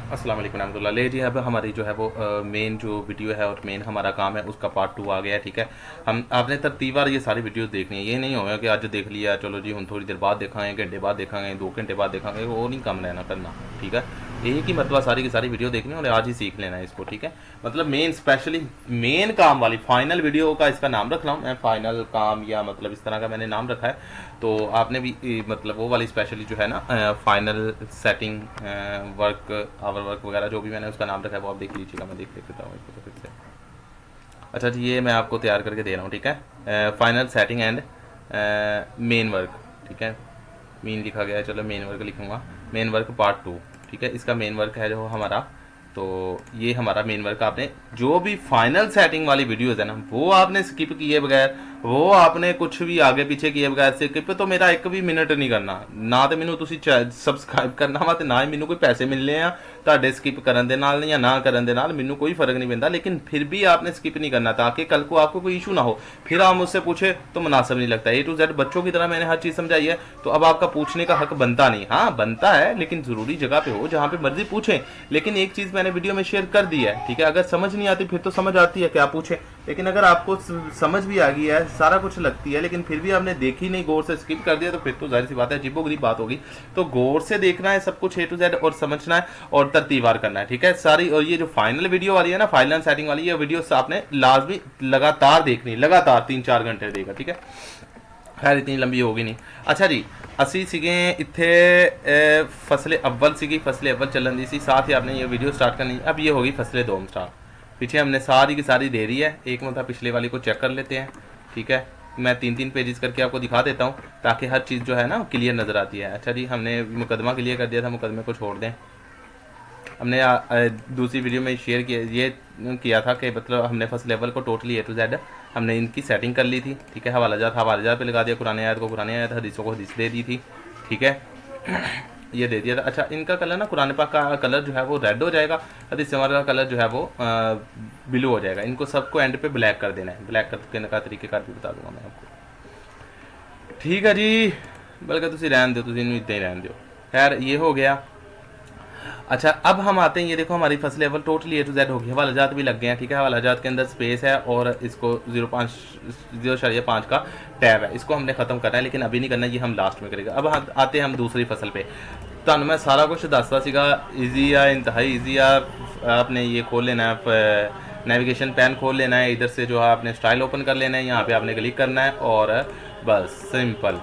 अस्सलाम वालेकुम रहमतुल्लाह। ले जी, अब हमारी जो है वो मेन जो वीडियो है और मेन हमारा काम है उसका पार्ट 2 आ गया है। ठीक है, हम आपने तरतीबवार ये सारी वीडियोस देखनी है। ये नहीं होगा कि आज देख लिया चलो जी हम थोड़ी देर बाद देखाएँ, घंटे बाद देखाएँ, 2 घंटे बाद देखाएँगे, वो नहीं काम रहना करना। ठीक है, एक ही मरतबा सारी की सारी वीडियो देखनी है और आज ही सीख लेना है इसको। ठीक है, मतलब मेन स्पेशली मेन काम वाली फाइनल वीडियो का इसका नाम रख रहा हूँ मैं, फाइनल काम या मतलब इस तरह का मैंने नाम रखा है। तो आपने भी मतलब वो वाली स्पेशली जो है ना final setting work hour work वगैरह जो भी मैंने उसका नाम रखा है वो आप देख लीजिएगा। मैं देख लेता हूँ इसको तो फिर से। अच्छा जी, ये मैं आपको तैयार करके दे रहा हूँ। ठीक है, final setting and main work. ठीक है, मेन लिखा गया है, चलो मेन वर्क लिखूँगा। Main work part 2। ठीक है, इसका मेन वर्क है जो हमारा, तो ये हमारा मेन वर्क। आपने जो भी फाइनल सेटिंग वाली वीडियोज़ है ना वो आपने स्किप किए बगैर, वो आपने कुछ भी आगे पीछे किए बगैर स्किप तो मेरा एक भी मिनट नहीं करना ना। तो मैनू तुसी सबसक्राइब करना वा, ना ही मैनू कोई पैसे मिलने आ ਤੁਹਾਡੇ स्किप करन दे नाल या ना करन दे नाल, मैनू कोई फर्क नहीं पैंदा। लेकिन फिर भी आपने स्किप नहीं करना ताकि कल को आपको कोई इशू ना हो, फिर आप मुझसे पूछे तो मुनासिब नहीं लगता। A to Z बच्चों की तरह मैंने हर चीज़ समझाई है, तो अब आपका पूछने का हक बनता नहीं। हाँ बनता है, लेकिन ज़रूरी जगह पे हो जहाँ पे मर्जी पूछें। लेकिन एक चीज़ मैंने वीडियो में शेयर कर दी है। ठीक है, अगर समझ नहीं आती फिर तो समझ आती है क्या पूछे, लेकिन अगर आपको समझ भी आ गई है, सारा कुछ लगती है, लेकिन फिर भी आपने देखी नहीं, गौर से स्किप कर दिया, तो फिर तो जाहिर सी बात है अजीबोगरीब बात होगी। तो गौर से देखना है सब कुछ A to Z और समझना है और तरतीबवार करना है। ठीक है सारी, और ये जो फाइनल वीडियो वाली है ना, फाइनल सेटिंग वाली, ये वीडियो आपने लाजमी लगातार देखनी, लगातार 3-4 घंटे देगा। ठीक है, खैर इतनी लंबी होगी नहीं। अच्छा जी, ਅਸੀਂ ਸੀਗੇ ਇੱਥੇ फसले अव्वल सीगी, फसले अव्वल चलन दी सी, साथ ही आपने ये वीडियो स्टार्ट करनी। अब ये होगी फसले दोम स्टार्ट। पीछे हमने सारी की सारी दे दी है, एक मतलब पिछले वाली को चेक कर लेते हैं। ठीक है, मैं 3-3 पेजेस करके आपको दिखा देता हूँ ताकि हर चीज़ जो है ना क्लियर नज़र आती है। अच्छा जी, हमने मुकदमा क्लियर कर दिया था, मुकदमे को छोड़ दें। हमने दूसरी वीडियो में शेयर किया, ये किया था कि मतलब हमने फर्स्ट लेवल को टोटली A to Z हमने इनकी सेटिंग कर ली थी। ठीक है, हवाला जात पे लगा दिया, कुरान आयत को कुरान आयत, हदीसों को हदीस दे दी थी। ठीक है, ये दे दिया था। अच्छा, इनका कलर ना कुरान पाक का कलर जो है वो रेड हो जाएगा, हदीस का कलर जो है वो ब्लू हो जाएगा। इनको सबको एंड पे ब्लैक कर देना है। ब्लैक करने का तरीक़ेकार भी बता दूंगा मैं आपको। ठीक है जी, बल्कि तुम रहन दो, तुम इतना ही रहन दो। खैर ये हो गया। अच्छा, अब हम आते हैं, ये देखो हमारी first level totally A to Z होगी। हवाला जात भी लग गए हैं। ठीक है, हवाला जात के अंदर स्पेस है और इसको 0.5 का टैब है, इसको हमने ख़त्म करना है, लेकिन अभी नहीं करना, ये हम लास्ट में करेंगे। अब आते हैं हम दूसरी फसल पे। तो मैं सारा कुछ दसता सीगा, ईजी आ, इंतहाई ईजी आ। आपने ये खोल लेना है, नेविगेशन पैन खोल लेना है, इधर से जो है आपने स्टाइल ओपन कर लेना है, यहाँ पे आपने क्लिक करना है और बस सिंपल।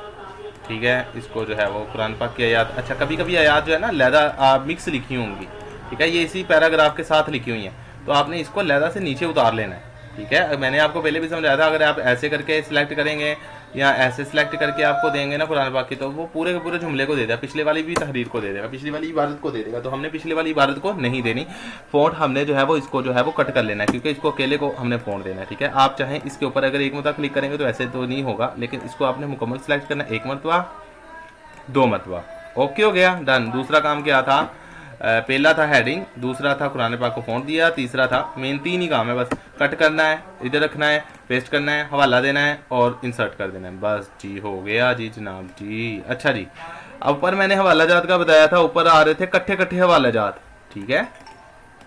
ठीक है, इसको जो है वो कुरान पाक की आयत, अच्छा कभी कभी आयत जो है ना लहदा मिक्स लिखी होंगी। ठीक है, ये इसी पैराग्राफ के साथ लिखी हुई हैं, तो आपने इसको लहदा से नीचे उतार लेना है। ठीक है, मैंने आपको पहले भी समझाया था, अगर आप ऐसे करके सिलेक्ट करेंगे या ऐसे सिलेक्ट करके आपको देंगे ना कुरान पाक की, तो वो पूरे के पूरे जुमले को दे देगा, पिछले वाली भी तहरीर को दे देगा, पिछली वाली इबारत को दे देगा। तो हमने पिछले वाली इबारत को नहीं देनी, फ़ॉन्ट हमने जो है वो इसको जो है वो कट कर लेना है, क्योंकि इसको अकेले को हमने फ़ॉन्ट देना है। ठीक है, आप चाहें इसके ऊपर अगर एक मरतबा क्लिक करेंगे तो ऐसे तो नहीं होगा, लेकिन इसको आपने मुकम्मल सेलेक्ट करना है, 1 मरतबा 2 मरतबा। ओके हो गया, डन। दूसरा काम क्या था, पहला था हेडिंग, दूसरा था कुरान पाक को फ़ॉन्ट दिया, तीसरा था मेन। 3 ही काम है बस, कट करना है, इधर रखना है, पेस्ट करना है, हवाला देना है और इंसर्ट कर देना है, बस जी हो गया जी जनाब जी। अच्छा जी, अब ऊपर मैंने हवाला जात का बताया था, ऊपर आ रहे थे कट्ठे कट्ठे हवाला जात। ठीक है,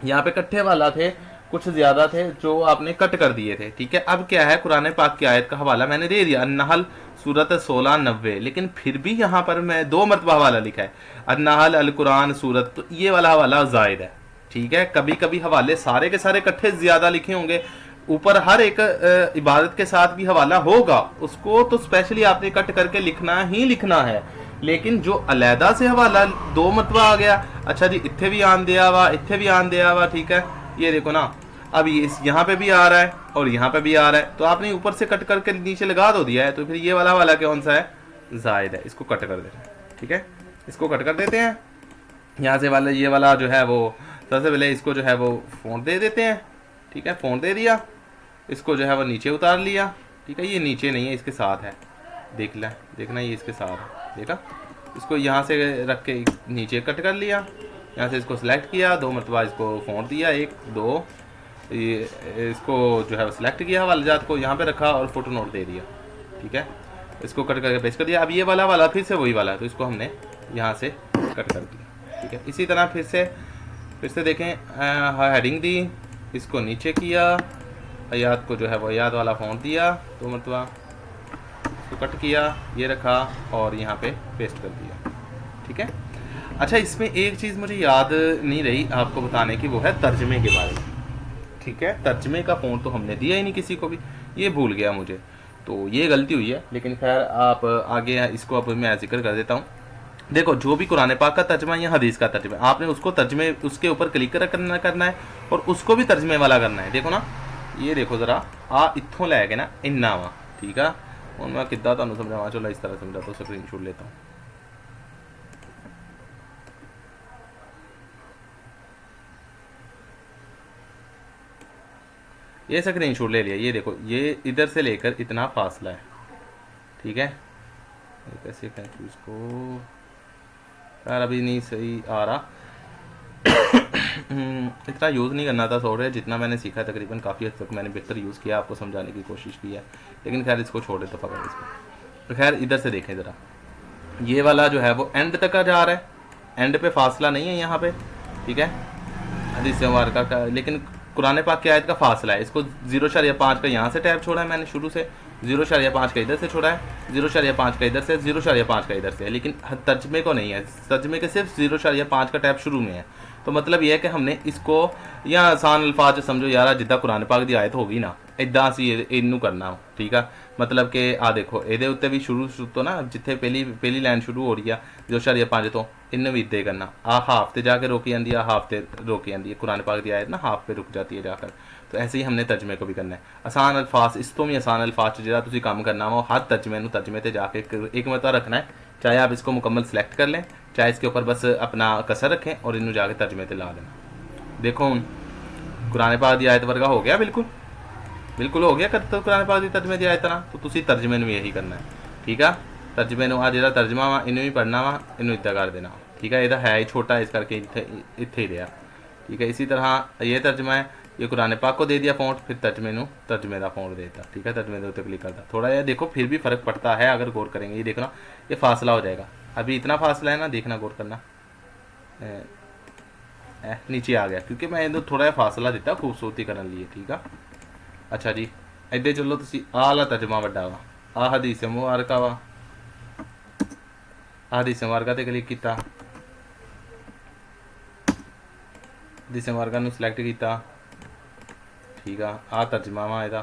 यहाँ पे कट्ठे वाला थे, कुछ ज़्यादा थे जो आपने कट कर दिए थे। ठीक है, अब क्या है, कुरान पाक की आयत का हवाला मैंने दे दिया, अन्नहल सूरत 16-90, लेकिन फिर भी यहाँ पर मैं 2 मरतबा हवाला लिखा है, अन्नहल अल कुरान सूरत, तो ये वाला हवाला जायद है। ठीक है, कभी कभी हवाले सारे के सारे कट्ठे ज़्यादा लिखे होंगे, ऊपर हर एक इबारत के साथ भी हवाला होगा, उसको तो स्पेशली आपने कट करके लिखना ही लिखना है। लेकिन जो अलहदा से हवाला 2 मरतबा आ गया, अच्छा जी इत्थे भी आन दिया हुआ, इत्थे भी आन दिया हुआ। ठीक है, ये देखो ना, अब ये यहाँ पे भी आ रहा है और यहाँ पे भी आ रहा है, तो आपने ऊपर से कट करके नीचे लगा दो दिया है, तो फिर ये वाला वाला कौन सा है, जायद है, इसको कट कर देते हैं। ठीक है, इसको कट कर देते हैं, यहाँ से वाला ये वाला जो है वो सबसे पहले इसको जो है वो फ़ॉन्ट दे देते हैं। ठीक है, फ़ॉन्ट दे दिया, इसको जो है वो नीचे उतार लिया। ठीक है, ये नीचे नहीं है, इसके साथ है, देखना ये इसके साथ है, देखा, इसको यहाँ से रख के नीचे कट कर लिया, यहाँ से इसको सिलेक्ट किया, 2 मरतबा इसको फ़ॉन्ट दिया, 1 2, ये इसको जो है सिलेक्ट किया, हवाला जात को यहाँ पे रखा और फोटो नोट दे दिया। ठीक है, इसको कट करके पेस्ट कर दिया। अब ये वाला फिर से वही वाला है, तो इसको हमने यहाँ से कट कर दिया। ठीक है, इसी तरह फिर से फिर से देखें, हेडिंग दी, इसको नीचे किया, आयात को जो है वो आयात वाला फ़ॉन्ट दिया 2 मरतबा, इसको कट किया, ये रखा और यहाँ पे पेस्ट कर दिया। ठीक है। अच्छा, इसमें एक चीज़ मुझे याद नहीं रही आपको बताने की, वो है तर्जमे के बारे में। ठीक है, तर्जमे का फ़ोन तो हमने दिया ही नहीं किसी को भी, ये भूल गया मुझे, तो ये गलती हुई है। लेकिन खैर आप आगे इसको अब मैं जिक्र कर देता हूँ। देखो, जो भी कुरान पाक का तर्जमा या हदीस का तर्जमा, आपने उसको तर्जमे उसके ऊपर क्लिक करना है और उसको भी तर्जमे वाला करना है। देखो ना, ये देखो ज़रा, आ इत्थों लैके ना इन्ना वा। ठीक है, हूँ मैं किदा तुहानू समझावां, चलो इस तरह समझा, तो स्क्रीन शॉट लेता हूँ। ये स्क्रीन शॉट ले लिया, ये देखो, ये इधर से लेकर इतना फासला है। ठीक है, कैसे कहें इसको यार, अभी नहीं सही आ रहा। इतना यूज़ नहीं करना था सॉफ्टवेयर, जितना मैंने सीखा तकरीबन काफ़ी हद तक मैंने बेहतर यूज़ किया, आपको समझाने की कोशिश की है। लेकिन खैर इसको छोड़ देता पकड़ इसको। तो खैर इधर से देखें ज़रा, ये वाला जो है वो एंड तक का जा रहा है, एंड पे फासला नहीं है यहाँ पे। ठीक है, हदीस मुबारका का, लेकिन कुरान पाक की आयत का फासला है। इसको 0.5 का यहाँ से टैब छोड़ा है मैंने शुरू से, 0.5 का इधर से छोड़ा है, 0.5 का इधर से, 0.5 का इधर से, लेकिन तर्जमे को नहीं है। तर्जमे के सिर्फ 0.5 का टैब शुरू में है। तो मतलब यह है कि हमने इसको या आसान अल्फाज समझो यार, जिदा कुरान पाक की आयत होगी ना, इदा असी इनू करना। ठीक है, मतलब कि आ देखो, ये उत्ते भी शुरू तो ना, जिथे पहली लाइन शुरू हो रही है 0.5 तो इन्हें भी इदा करना। आ हाफ ते जाके रोकी जाती है, हाफ ते रोकी जाती है, कुरान पाक की आयत ना हाफ पे रुक जाती है जाकर। तो ऐसे ही हमने तर्जमे को भी करना है। आसान अल्फाज, इस तो भी आसान अल्फाज जो तुम काम करना हो, हर तर्जमे ते जाके एक मरतबा रखना है। चाहे आप इसको मुकम्मल सिलेक्ट कर लें, चाहे इसके ऊपर बस अपना कसर रखें और इन्हों जाके तर्जमे ते ला देना। देखो हूँ कुरान पाक की आयत वर्गा हो गया, बिल्कुल बिल्कुल हो गया तो कुरान पाक की तर्जमे की आयत ना, तो तुसी तर्जमे में यही करना है। ठीक है, तर्जमे आ जो तर्जमा वा इन्हों भी पढ़ना वा, इन्हों इदा कर देना। ठीक है, यह है ही छोटा, इस करके इत्थे ही रहा। ठीक है, इसी तरह ये तर्जमा है, ये कुरान पाक को दे दिया फ़ॉन्ट, फिर तर्जमे का फ़ॉन्ट देता। ठीक है, तर्जमे के ऊपर क्लिक करता, थोड़ा यह देखो फिर भी फ़र्क पड़ता है अगर गौर करेंगे। ये देखना, ये फासला हो जाएगा, अभी इतना फासला है ना, देखना गौर करना। नीचे आ गया क्योंकि मैं इधर थोड़ा फासला दिता खूबसूरती करने लिए। ठीक है, अच्छा जी, इधर चलो तुसी आला तर्जमा वड्डा वा, आ हदीस मुबारका वा, हदीस मुबारका ते क्लिक किया, हदीस मुबारका नूं सिलेक्ट किया। ठीक है, आ तर्जमा वा इहदा,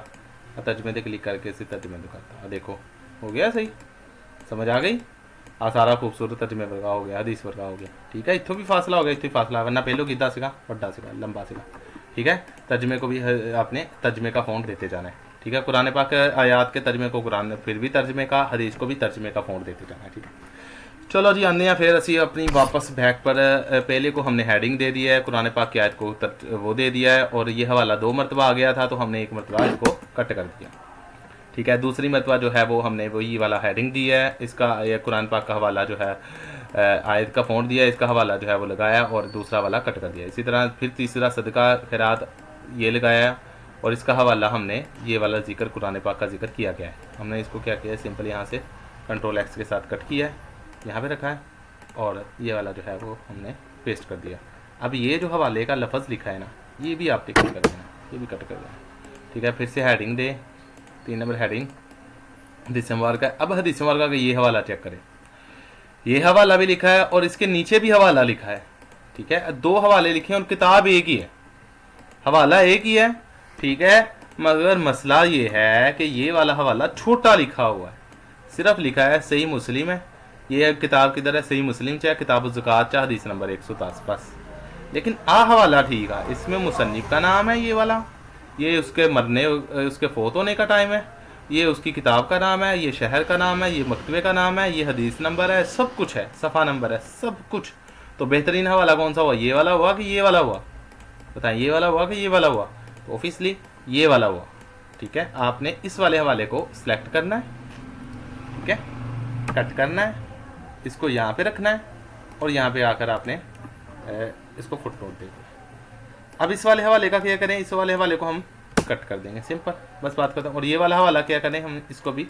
तर्जमे ते क्लिक करके इसे तर्जमे तो करता। देखो हो गया सही, समझ आ गई। आ सारा खूबसूरत तर्जमे वर्गा हो गया, हदीस वर्गा हो गया। ठीक है, इत्थों भी फासला हो गया, इत्थों फासला, वरना पहलों किदा सीगा वड्डा सीगा, लंबा सीगा। ठीक है, तर्जमे को भी आपने तर्जमे का फ़ॉन्ट देते जाना है। ठीक है, कुरान पाक आयात के तर्जमे को कुरान, फिर भी तर्जमे का, हदीस को भी तर्जमे का फ़ॉन्ट देते जाना है। ठीक है, चलो जी आने हैं फिर असी अपनी वापस बैक पर। पहले को हमने हेडिंग दे दिया है, कुरान पाक की आयत को वो दे दिया है, और ये हवाला 2 मरतबा आ गया था, तो हमने 1 मरतबा इसको कट कर दिया। ठीक है, दूसरी मरतबा जो है वो हमने वही वाला हेडिंग दी है, इसका ये कुरान पाक का हवाला जो है आयत का फ़ॉन्ट दिया है, इसका हवाला जो है वो लगाया और दूसरा वाला कट कर दिया। इसी तरह फिर तीसरा सदका खैरात ये लगाया और इसका हवाला हमने ये वाला जिक्र कुरान पाक का जिक्र किया गया है। हमने इसको क्या किया है, सिंपल यहाँ से कंट्रोल X के साथ कट किया है, यहाँ पे रखा है और ये वाला जो है वो हमने पेस्ट कर दिया। अब ये जो हवाले का लफ्ज़ लिखा है ना, ये भी आपने कट कर देना, ये भी कट कर देना। ठीक है, फिर से हेडिंग दे, 3 नंबर हेडिंग हदीस मुबारका। अब हदीस मुबारका का ये हवाला चेक करें, ये हवाला भी लिखा है और इसके नीचे भी हवाला लिखा है। ठीक है, 2 हवाले लिखे हैं और किताब एक ही है, हवाला एक ही है। ठीक है, मगर मसला ये है कि ये वाला हवाला छोटा लिखा हुआ है, सिर्फ लिखा है सही मुस्लिम है। ये किताब किधर है, सही मुस्लिम चाहे किताब ज़कात चाहे हदीस नंबर 110 बस। लेकिन आ हवाला ठीक है, इसमें मुसन्निफ का नाम है, ये वाला, ये उसके मरने उसके फोत होने का टाइम है, ये उसकी किताब का नाम है, ये शहर का नाम है, ये मकतबे का नाम है, ये हदीस नंबर है, सब कुछ है, सफ़ा नंबर है, सब कुछ। तो बेहतरीन हवाला कौन सा हुआ, ये वाला हुआ कि ये वाला हुआ, बताएं, ये वाला हुआ कि ये वाला हुआ? तो ऑब्वियसली ये वाला हुआ। ठीक है, आपने इस वाले हवाले को सिलेक्ट करना है, ठीक है, कट करना है, इसको यहाँ पे रखना है और यहाँ पे आकर आपने इसको फुटनोट दे दिया। अब इस वाले हवाले का क्या करें, इस वाले हवाले को हम कट कर देंगे, सिंपल, बस बात करता हूँ। और ये वाला हवाला क्या करें, हम इसको भी,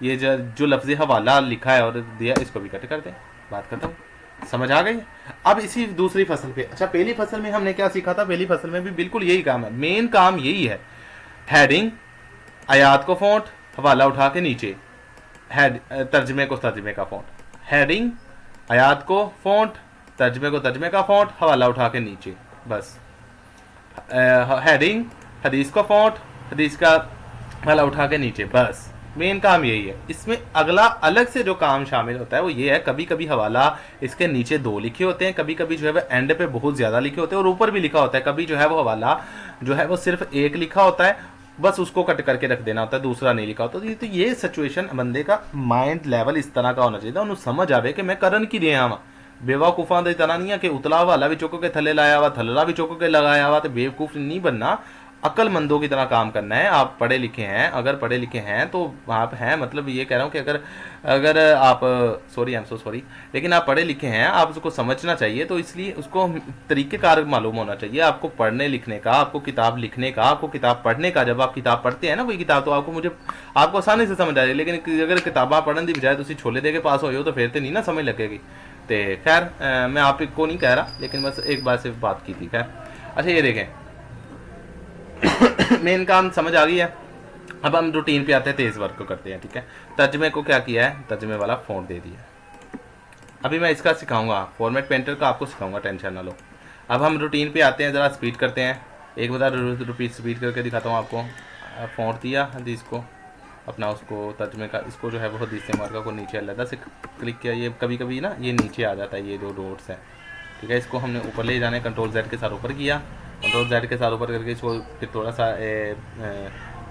ये जो लफ्ज़ हवाला लिखा है और दिया, इसको भी कट कर दें, बात करता हूँ। समझ आ गई। अब इसी दूसरी फसल पे, अच्छा पहली फसल में हमने क्या सीखा था, पहली फसल में भी बिल्कुल यही काम है, मेन काम यही है। हेडिंग, आयात को फॉन्ट, हवाला उठा के नीचे, हेड तर्जमे को तर्जमे का फॉन्ट, हेडिंग, आयात को फॉन्ट, तर्जमे को तर्जमे का फॉन्ट, हवाला उठा के नीचे, बस। हेडिंग, हदीस को फॉन्ट, हदीस का हवाला उठा के नीचे, बस। मेन काम यही है। इसमें अगला अलग से जो काम शामिल होता है वो ये है, कभी कभी हवाला इसके नीचे 2 लिखे होते हैं, कभी कभी जो है वो एंड पे बहुत ज़्यादा लिखे होते हैं और ऊपर भी लिखा होता है, कभी जो है वो हवाला जो है वो सिर्फ 1 लिखा होता है, बस उसको कट करके रख देना होता है, दूसरा नहीं लिखा होता। तो ये सिचुएशन बंदे का माइंड लेवल इस तरह का होना चाहिए, उन्हें समझ आवे कि मैं करन की रहा वा। बेवकूफा की तरह नहीं है कि उतला वाला भी चुक के थले लाया हुआ, थल्ला भी चुक के लगाया हुआ, तो बेवकूफ़ नहीं बनना, अक्लमंदों की तरह काम करना है। आप पढ़े लिखे हैं, अगर पढ़े लिखे हैं तो आप हैं, मतलब ये कह रहा हूँ कि अगर अगर आप, sorry I am so sorry, लेकिन आप पढ़े लिखे हैं, आप उसको समझना चाहिए, तो इसलिए उसको तरीक़ेकार मालूम होना चाहिए आपको पढ़ने लिखने का, आपको किताब लिखने का, आपको किताब पढ़ने का। जब आप किताब पढ़ते हैं ना कोई किताब, तो आपको आसानी से समझ आ जाए, लेकिन अगर किताबा पढ़ने की बजाय तुम छोले दे के पास हो तो फिर तो नहीं ना समझ लगेगी। तो खैर मैं आपको नहीं कह रहा, लेकिन बस एक बार सिर्फ बात की थी। खैर अच्छा ये देखें, मेन काम समझ आ गई है। अब हम रूटीन पे आते हैं, तेज वर्क को करते हैं, ठीक है। तर्जमे को क्या किया है, तर्जमे वाला फॉन्ट दे दिया। अभी मैं इसका सिखाऊंगा, फॉर्मेट पेंटर का आपको सिखाऊंगा, टेंशन ना लो। अब हम रूटीन पे आते हैं, ज़रा स्पीड करते हैं, एक बार रुपीज स्पीड करके दिखाता हूँ आपको। फॉन्ट दिया हदीस को अपना, उसको तर्जमे का, इसको जो है वो हदीस मार्का को नीचे अलग से क्लिक किया। ये कभी कभी ना ये नीचे आ जाता है, ये जो डॉट्स है, ठीक है। इसको हमने ऊपर ले जाने, कंट्रोल जेड के साथ ऊपर किया, कंट्रोल जेड के साथ ऊपर करके इसको फिर थोड़ा सा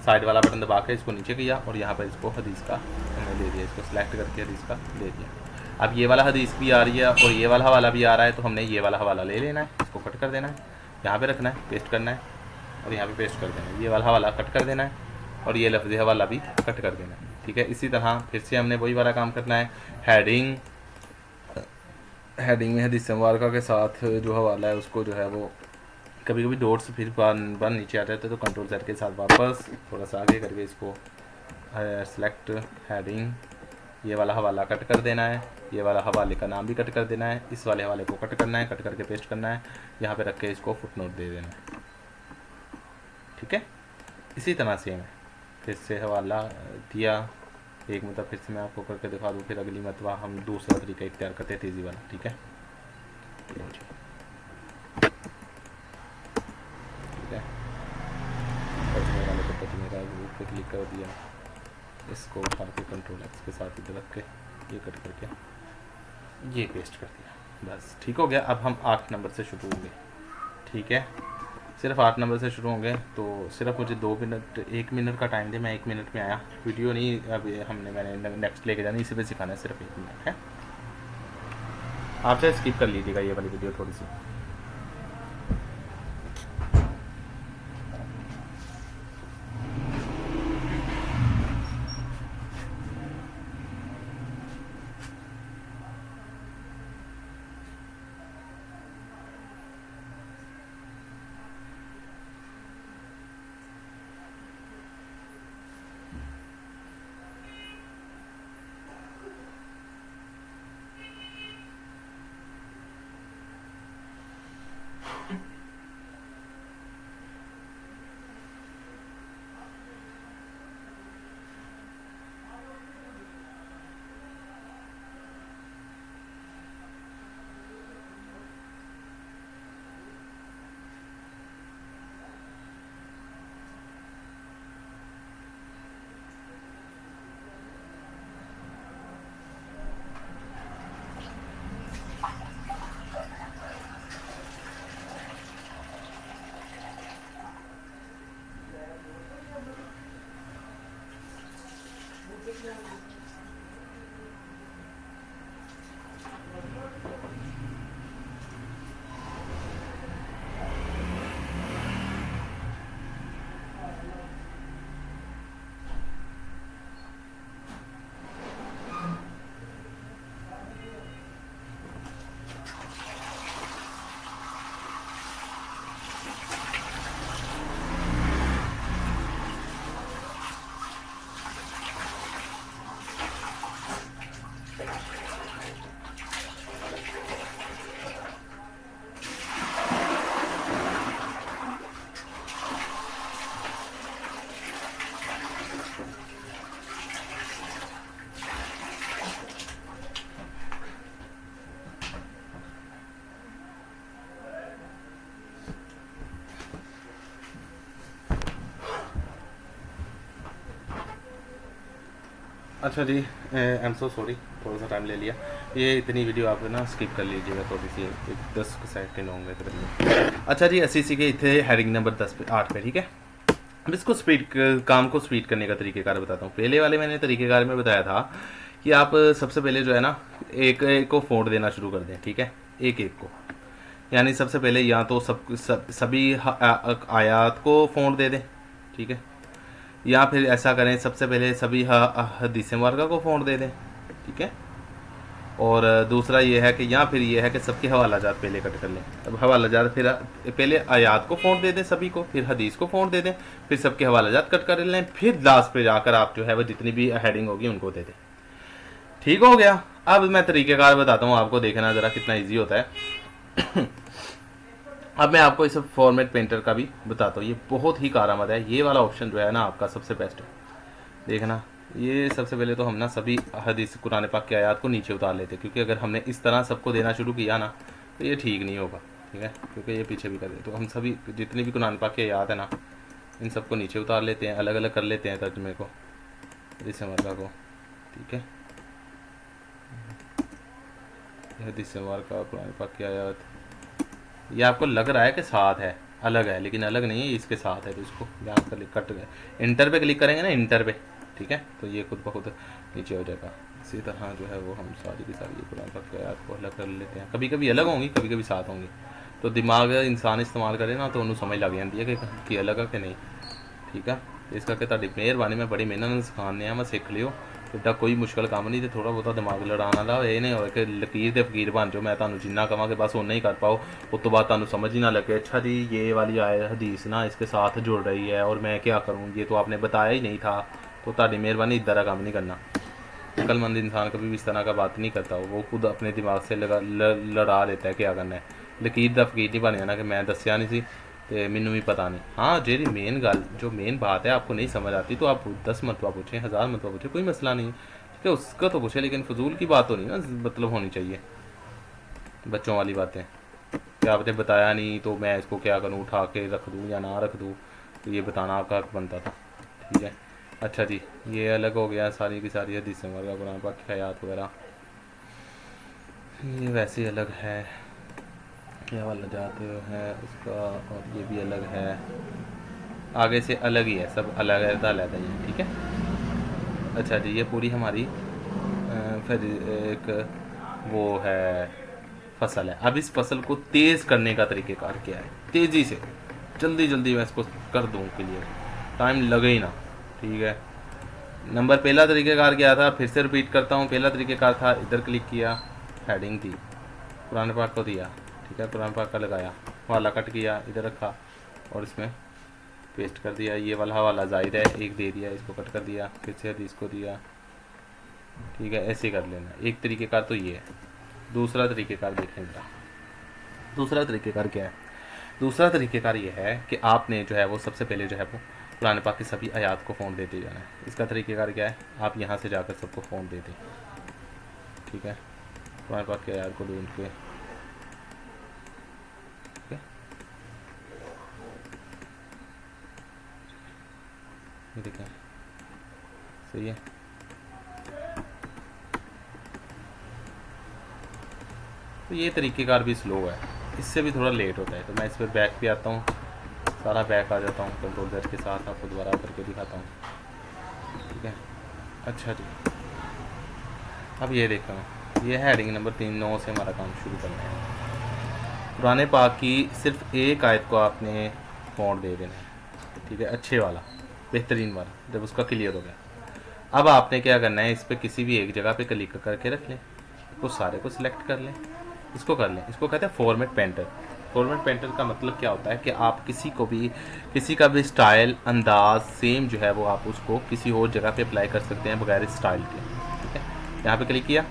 साइड वाला बटन दबा के इसको नीचे किया और यहाँ पर इसको हदीस का हमने दे दिया, इसको सेलेक्ट करके हदीस का दे दिया। अब ये वाला हदीस भी आ रही है और ये वाला हवाला भी आ रहा है, तो हमने ये वाला हवाला ले लेना है, इसको कट कर देना है, यहाँ पे रखना है, पेस्ट करना है और यहाँ पे पेस्ट कर देना है। ये वाला हवाला कट कर देना है और ये लफ्ज़ी हवाला भी कट कर देना है, ठीक है। इसी तरह फिर से हमने वही वाला काम करना है। हेडिंग में हदीस मुबारका के साथ जो हवाला है उसको जो है वो कभी कभी डॉट्स फिर बार नीचे आ जाते हैं, तो कंट्रोल जेड के साथ वापस थोड़ा सा आगे करके इसको सेलेक्ट हेडिंग, ये वाला हवाला कट कर देना है, ये वाला हवाले का नाम भी कट कर देना है, इस वाले हवाले को कट करना है, कट करके पेस्ट करना है, यहाँ पे रख के इसको फुटनोट दे देना है, ठीक है। इसी तरह से मैं फिर से हवाला दिया, एक मतलब फिर से मैं आपको करके दिखा दूँ, फिर अगली मतवा हम दूसरा तरीका इख्तियार करते हैं, तेज़ी वाला, ठीक है। ठीक है, तर्जमे वाले को तर्जमे का ग्रुप पे क्लिक कर दिया, इसको उठा के कंट्रोल एक्स के साथ इधर रख के ये कट करके ये पेस्ट कर दिया, बस ठीक हो गया। अब हम 8 नंबर से शुरू होंगे, ठीक है, सिर्फ 8 नंबर से शुरू होंगे। तो सिर्फ मुझे 2 मिनट 1 मिनट का टाइम दे, मैं 1 मिनट में आया, वीडियो नहीं अब मैंने नेक्स्ट लेके जानी, इसी पे सिखाना है, सिर्फ 1 मिनट है। आप चाहे स्किप कर लीजिएगा ये वाली वीडियो थोड़ी सी। अच्छा जी, आई एम सो सॉरी, थोड़ा सा टाइम ले लिया। ये इतनी वीडियो आप ना स्किप कर लीजिएगा, थोड़ी सी एक 10 सेकंड होंगे तकरीबन। अच्छा जी, अस्सी के इतने हेडिंग नंबर 10 पे 8 पे, ठीक है। अब इसको स्पीड, काम को स्पीड करने का तरीक़ेकार बताता हूँ। पहले वाले मैंने तरीक़ेकार में बताया था कि आप सबसे पहले जो है ना एक एक को फोड़ देना शुरू कर दें, ठीक है, एक एक को। यानी सबसे पहले या तो सभी आयात को फोड़ दे दें, ठीक है, या फिर ऐसा करें सबसे पहले सभी हदीस मुबारका को फोड़ दे दें, ठीक है। और दूसरा ये है कि या फिर ये है कि सबके हवाला जात पहले कट कर लें। अब हवाला जात फिर पहले आयात को फोड़ दे दें सभी को, फिर हदीस को फोड़ दे दें, फिर सबके हवाला जात कट कर लें, फिर लास्ट पे जाकर आप जो है वो जितनी भी हेडिंग होगी उनको दे दें। ठीक हो गया। अब मैं तरीक़ेकार बताता हूँ आपको, देखना ज़रा कितना ईजी होता है। अब मैं आपको इस फॉर्मेट पेंटर का भी बताता हूँ, ये बहुत ही कारआमद है। ये वाला ऑप्शन जो है ना आपका सबसे बेस्ट है। देखना, ये सबसे पहले तो हम ना सभी हदीस कुरान पाक की आयत को नीचे उतार लेते, क्योंकि अगर हमने इस तरह सबको देना शुरू किया ना तो ये ठीक नहीं होगा, ठीक है, क्योंकि ये पीछे भी कर दे। तो हम सभी जितनी भी कुरान पाक की आयत है ना, इन सबको नीचे उतार लेते हैं, अलग अलग कर लेते हैं तर्जमे को, हदीस मुबारका को, ठीक है। हदीस मुबारका कुरान पाक की आयत, ये आपको लग रहा है कि साथ है, अलग है, लेकिन अलग नहीं है, इसके साथ है। तो इसको ध्यान कर कट गए, इंटर पे क्लिक करेंगे ना, इंटर पे, ठीक है, तो ये खुद ब खुद नीचे हो जाएगा। इसी तरह जो है वो हम सारी की सारी कुरान पाक की आयत को अलग कर लेते हैं। कभी कभी अलग होंगी, कभी कभी साथ होंगी, तो दिमाग इंसान इस्तेमाल करे ना तो उन्होंने समझ लग जाती है कि अलग है कि नहीं, ठीक है। इस करके तुहाडी मेहरबानी, मैं बड़ी मेहनत सिखाने मैं सीख लियो, एडा कोई मुश्किल काम नहीं, तो थोड़ा बहुत दिमाग लड़ाने वाला ये नहीं हो कि लकीर के फकीर बन जाओ। मैं तुहानू जिन्ना कहां कि बस उन्ना ही कर पाओ, उस तो बाद तुहानू समझ ही ना लगे अच्छा जी ये वाली आयत हदीस ना इसके साथ जुड़ रही है और मैं क्या करूँ, ये तो आपने बताया ही नहीं था। तो तुहाडी मेहरबानी इधर का काम नहीं करना। अक्लमंद इंसान कभी भी इस तरह का बात नहीं करता, वो खुद अपने दिमाग से लड़ा लेता है क्या करना है। लकीर का फकीर नहीं बन जाना कि मैं दसिया नहीं सी तो मैनू भी पता नहीं। हाँ, जी मेन गल जो मेन बात है आपको नहीं समझ आती तो आप 10 मरतबा पूछें, 1000 मरतबा पूछें, कोई मसला नहीं, ठीक है, उसका तो पूछे, लेकिन फजूल की बात तो नहीं ना मतलब होनी चाहिए, बच्चों वाली बातें क्या आपने बताया नहीं तो मैं इसको क्या करूँ, उठा के रख दूँ या ना रख दूँ, तो ये बताना आपका हक बनता था, ठीक है। अच्छा जी, ये अलग हो गया सारी की सारी हदीस मुबारका कुरान पाक की आयत वगैरह, ये वैसे ही अलग है, क्या वाला जात है उसका, और ये भी अलग है, आगे से अलग ही है, सब अलग अलग ही है, ठीक है। अच्छा जी, ये पूरी हमारी फिर एक वो है फसल है। अब इस फसल को तेज़ करने का तरीक़ेकार क्या है, तेज़ी से जल्दी जल्दी मैं इसको कर दूँ के लिए टाइम लगे ही ना, ठीक है। नंबर पहला तरीक़ेकार क्या था, फिर से रिपीट करता हूँ। पहला तरीक़ेकार था इधर क्लिक किया, हेडिंग थी, कुरान पाक को दिया, ठीक है, कुरान पाक का लगाया, हवाला कट किया, इधर रखा और इसमें पेस्ट कर दिया। ये वाला हवाला जायद है, एक दे दिया, इसको कट कर दिया, फिर से हदीस को दिया, ठीक है, ऐसे कर लेना। एक तरीक़ेकार तो ये है। दूसरा तरीक़ेकार देखें जरा, दूसरा तरीक़ेकार क्या है। दूसरा तरीक़ेकार ये है कि आपने जो है वो सबसे पहले जो है वो कुरान पाक की सभी आयात को फ़ोन देते जाना है। इसका तरीक़ेकार क्या है, आप यहाँ से जाकर सबको फ़ोन दे दें, ठीक है, कुरान पाक की आयात को ढूंढ के, ठीक है, ये देखें, सही है। तो ये तरीक़ेकार भी स्लो है, इससे भी थोड़ा लेट होता है। तो मैं इस पर बैक पे आता हूँ, सारा बैक आ जाता हूँ, कंट्रोल Z के साथ आपको दोबारा करके दिखाता हूँ, ठीक है। अच्छा जी, अब ये देखो, ये है हेडिंग नंबर 3, 9 से हमारा काम शुरू करना है। कुरान पाक की सिर्फ एक आयत को आपने फोड़ दे देना है, ठीक है, अच्छे वाला, बेहतरीन वाला। जब उसका क्लियर हो गया, अब आपने क्या करना है, इस पर किसी भी एक जगह पे क्लिक करके रख लें, इसको सारे को सिलेक्ट कर लें, इसको कर लें। इसको कहते हैं फॉर्मेट पेंटर। फॉर्मेट पेंटर का मतलब क्या होता है कि आप किसी का भी स्टाइल, अंदाज सेम जो है वो आप उसको किसी और जगह पे अप्लाई कर सकते हैं बगैर स्टाइल के, ठीक है। यहाँ पे क्लिक किया,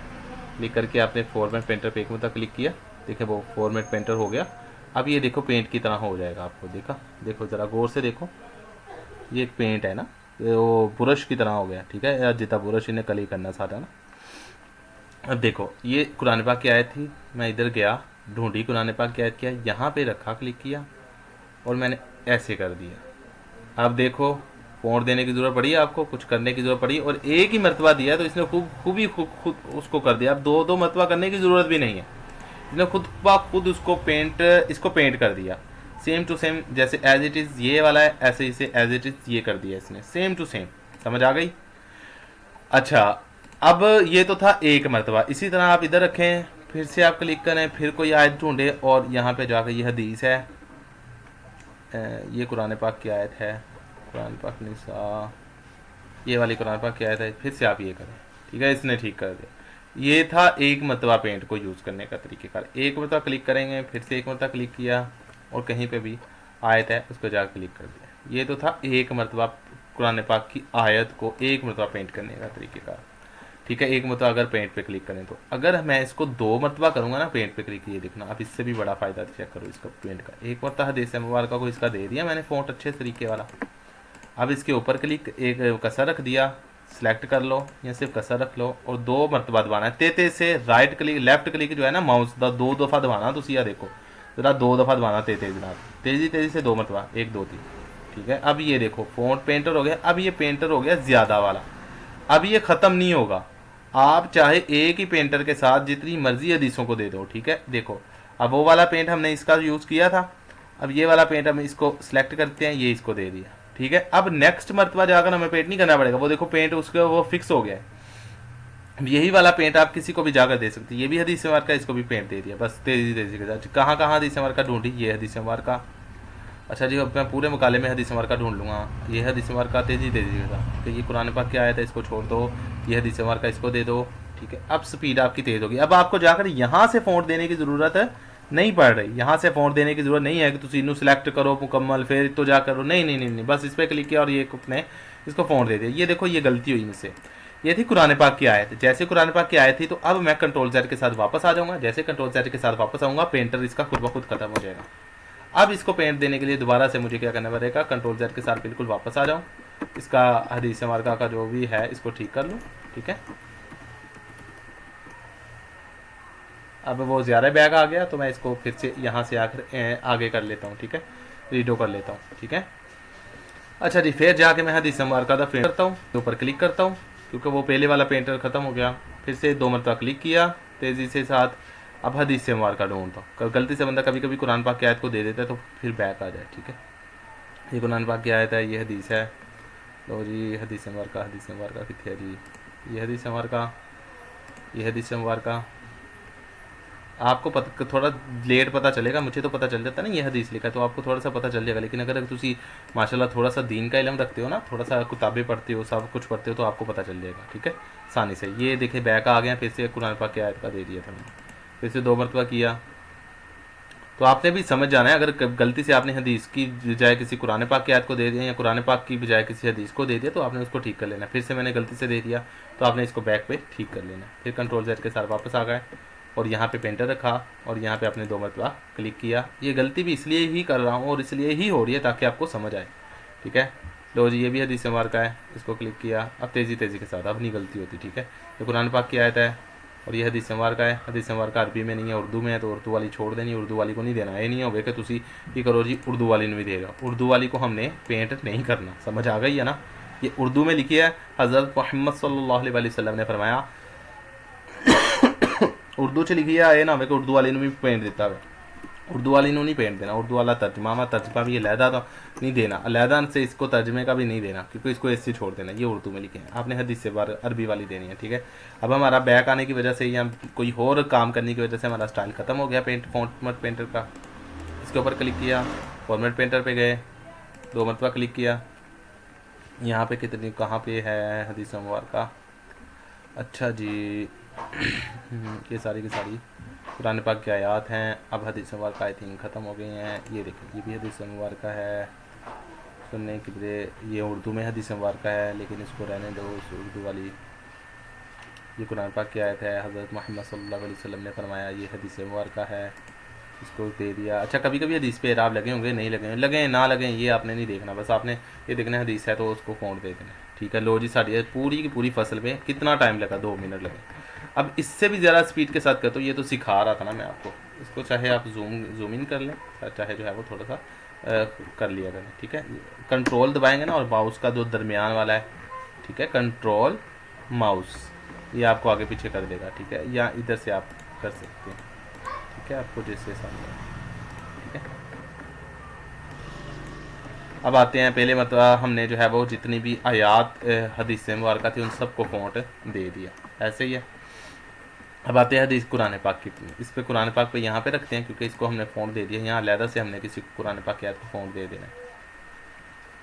क्लिक करके आपने फॉर्मेट पेंटर पे एक मतलब क्लिक किया, देखिए वो फॉर्मेट पेंटर हो गया। अब ये देखो पेंट की तरह हो जाएगा, आपको देखा, देखो ज़रा गौर से देखो, ये एक पेंट है ना, वो ब्रश की तरह हो गया, ठीक है, या जितना ब्रश इन्हें कली करना सारा ना। अब देखो, ये कुरान पाक की आयत थी, मैं इधर गया, ढूंढी कुरान पाक की आयत, किया यहाँ पे रखा, क्लिक किया और मैंने ऐसे कर दिया। अब देखो फ़ोन देने की ज़रूरत पड़ी, आपको कुछ करने की ज़रूरत पड़ी, और एक ही मरतबा दिया तो इसने खुद उसको कर दिया। अब दो मरतबा करने की ज़रूरत भी नहीं है, इसने खुद इसको पेंट कर दिया सेम टू सेम। जैसे एज इट इज़ ये वाला है, ऐसे इसे एज इट इज़ ये कर दिया इसने, सेम टू सेम। समझ आ गई? अच्छा, अब ये तो था एक मरतबा। इसी तरह आप इधर रखें, फिर से आप क्लिक करें, फिर कोई आयत ढूंढे और यहाँ पे जाकर ये हदीस है, ये कुरान पाक की आयत है, कुरान पाक निसा, ये वाली कुरान पाक की आयत है, फिर से आप ये करें। ठीक है, इसने ठीक कर दिया। ये था एक मरतबा पेंट को यूज़ करने का तरीक़ेकार। एक मरतबा क्लिक करेंगे, फिर से एक मरतबा क्लिक किया और कहीं पे भी आयत है उस पर जाकर क्लिक कर दिया। ये तो था एक मरतबा कुरान पाक की आयत को एक मरतबा पेंट करने का तरीक़ेकार। ठीक है, एक मरतबा अगर पेंट पे क्लिक करें तो। अगर मैं इसको दो मरतबा करूँगा ना पेंट पे क्लिक, ये देखना अब इससे भी बड़ा फ़ायदा चेक करो इसका पेंट का। एक मरतबा हदीस मुबारक को इसका दे दिया मैंने फ़ॉन्ट अच्छे तरीके वाला। अब इसके ऊपर क्लिक, एक कसर रख दिया, सेलेक्ट कर लो या सिर्फ कसर रख लो और दो मरतबा दबाना है। तेते से राइट क्लिक लेफ्ट क्लिक जो है ना माउस का, दो दफ़ा दबाना। तो या देखो ज़रा, दो दफ़ा दबाना तेज़ी जनाब, तेज़ी से दो मरतबा, 1 2 3। ठीक है, अब ये देखो फ़ॉन्ट पेंटर हो गया। अब ये पेंटर हो गया ज़्यादा वाला। अब ये ख़त्म नहीं होगा, आप चाहे एक ही पेंटर के साथ जितनी मर्जी हदीसों को दे दो। ठीक है, देखो अब वो वाला पेंट हमने इसका यूज़ किया था, अब ये वाला पेंट हम इसको सिलेक्ट करते हैं, ये इसको दे दिया। ठीक है, अब नेक्स्ट मरतबा जाकर हमें पेंट नहीं करना पड़ेगा, वो देखो पेंट उसका वो फिक्स हो गया है। यही वाला पेंट आप किसी को भी जाकर दे सकते हैं। ये भी हदीस मुबारक का, इसको भी पेंट दे दिया, बस तेजी के साथ। कहाँ कहाँ हदीस मुबारक का ढूंढी, ये हदीस मुबारक का। अच्छा जी, अब मैं पूरे मुकाले में हदीस मुबारक का ढूंढ लूँगा। ये हदीस मुबारक का तेजी के साथ, तो ये कुरान पाक क्या आया था, इसको छोड़ दो, ये हदीस मुबारक का इसको दे दो। ठीक है, अब स्पीड आपकी तेज़ होगी। अब आपको जाकर यहाँ से फ़ॉन्ट देने की ज़रूरत नहीं पड़ रही, यहाँ से फ़ॉन्ट देने की ज़रूरत नहीं है कि तुम इनू सिलेक्ट करो मुकम्मल फिर तो जा करो। नहीं, बस इस पर क्लिक किया और ये ने इसको फ़ॉन्ट दे दिया। ये देखो ये गलती हुई मुझसे, ये थी कुरान पाक की आयत। जैसे कुरान पाक की आयत थी तो अब मैं कंट्रोल Z के साथ वापस आ जाऊँगा। जैसे कंट्रोल Z के साथ वापस आऊँगा, पेंटर इसका खुद ब खुद खत्म हो जाएगा। अब इसको पेंट देने के लिए दोबारा से मुझे क्या करना पड़ेगा, कंट्रोल Z के साथ बिल्कुल वापस आ जाऊँ, इसका हदीस मुबारक का जो भी है इसको ठीक कर लूँ। ठीक है, अब वो ज़्यादा बैग आ गया तो मैं इसको फिर से यहाँ से आकर आगे कर लेता हूँ। ठीक है, रीडो कर लेता हूँ। ठीक है, अच्छा जी, फिर जाके मैं हदीस मुबारक का पेंट करता हूँ, ऊपर क्लिक करता हूँ क्योंकि वो पहले वाला पेंटर ख़त्म हो गया। फिर से 2 मरतबा क्लिक किया तेज़ी से साथ। अब हदीस मुबारक का ढूंढता हूँ। गलती से बंदा कभी कभी कुरान पाक की आयत को दे देता है तो फिर बैक आ जाए। ठीक है, ये कुरान पाक की आयत है, ये हदीस है। लो जी, हदीस मुबारक कितने है जी, ये हदीस मुबारक, ये हदीस मुबारक। आपको थोड़ा लेट पता चलेगा, मुझे तो पता चल जाता है ना ये हदीस लिखा है, तो आपको थोड़ा सा पता चल जाएगा। लेकिन अगर तुसी माशाल्लाह थोड़ा सा दीन का इल्म रखते हो ना, थोड़ा सा किताबें पढ़ते हो, सब कुछ पढ़ते हो, तो आपको पता चल जाएगा। ठीक है, आसानी से। ये देखे बैक आ गया, फिर से कुरान पाक की आयत का दे दिया था मैंने, फिर से 2 मरतबा किया। तो आपने भी समझ जाना है, अगर गलती से आपने हदीस की बजाय किसी कुरान पाक की आयत को दे दिया या कुरान पाक की बजाय किसी हदीस को दे दिया तो आपने उसको ठीक कर लेना। फिर से मैंने गलती से दे दिया तो आपने इसको बैक पे ठीक कर लेना। फिर कंट्रोल Z के साथ वापस आ गए और यहाँ पे पेंटर रखा और यहाँ पे आपने 2 मरतबा क्लिक किया। ये गलती भी इसलिए ही कर रहा हूँ और इसलिए ही हो रही है ताकि आपको समझ आए। ठीक है, लो जी, ये भी हदीस मुबारक का है, इसको क्लिक किया। अब तेज़ी के साथ, अब नहीं गलती होती। ठीक है, ये कुरान पाक की आयत है और ये हदीस मुबारक है। हदीस मुबारक अरबी में नहीं है, उर्दू में है, तो उर्दू वाली छोड़ देनी, उर्दू वाली को नहीं देना। ये नहीं होगा कि तुसी ये करो जी उर्दू वाली ने भी देगा, उर्दू वाली को हमने पेंट नहीं करना। समझ आ गई है ना? ये उर्दू में लिखी है, हज़रत मोहम्मद सल्लल्लाहु अलैहि वसल्लम ने फरमाया, उर्दू च लिखी है, ये ना हो कि उर्दू वाली ने भी पेंट दिता है। उर्दू वाली ने नहीं पेंट देना, उर्दू वाला तर्जमा भी अलहदा तो नहीं देना, अलहदा से इसको तर्जमे का भी नहीं देना क्योंकि इसको ऐसे छोड़ देना। ये उर्दू में लिखे हैं, आपने हदीस से बार अरबी वाली देनी है। ठीक है, अब हमारा बैक आने की वजह से या कोई और काम करने की वजह से हमारा स्टाइल ख़त्म हो गया फॉर्मेट पेंटर का। इसके ऊपर क्लिक किया, फॉर्मेट पेंटर पे गए, 2 मरतबा क्लिक किया। यहाँ पे कितनी कहाँ पे है हदीस मुबारक का? अच्छा जी, ये सारी की सारी कुरान पाक की आयात हैं। अब हदीस मुबारक आई थिंक ख़त्म हो गई हैं। ये देखिए, ये भी हदीस मुबारक है सुनने की बजाय, ये उर्दू में हदीस मुबारक है लेकिन इसको रहने दो, उर्दू वाली। ये कुरान पाक की आयत है, हज़रत मोहम्मद सल्लल्लाहु अलैहि वसल्लम ने फरमाया, ये हदीस मुबारक है, इसको दे दिया। अच्छा, कभी कभी हदीस पे इराब लगे होंगे, नहीं लगे लगें ना लगें ये आपने नहीं देखना, बस आपने ये देखना हदीस है तो उसको फ़ोन दे देना। ठीक है, लो जी, साड़ी पूरी की पूरी फसल में कितना टाइम लगा? 2 मिनट लगे। अब इससे भी ज़्यादा स्पीड के साथ कर, तो ये तो सिखा रहा था ना मैं आपको, इसको चाहे आप जूम इन कर लें, चाहे जो है वो थोड़ा सा कर लिया करें, ठीक है। कंट्रोल दबाएंगे ना और माउस का जो दरमियान वाला है, ठीक है, कंट्रोल माउस, ये आपको आगे पीछे कर देगा, ठीक है, या इधर से आप कर सकते हैं, ठीक है, आपको जैसे समझ आए, ठीक है। अब आते हैं पहले मतलब हमने जो है वो जितनी भी आयात हदीस मुबारका थी उन सबको फ़ॉन्ट दे दिया, ऐसे ही है। अब आते हैं हदीस कुरान पाक की, इस पे कुरान पाक पे यहाँ पे रखते हैं क्योंकि इसको हमने फ़ॉन्ट दे दिया, यहाँ अलहदा से हमने किसी को कुरान पाक की आयत को फ़ॉन्ट दे देना है,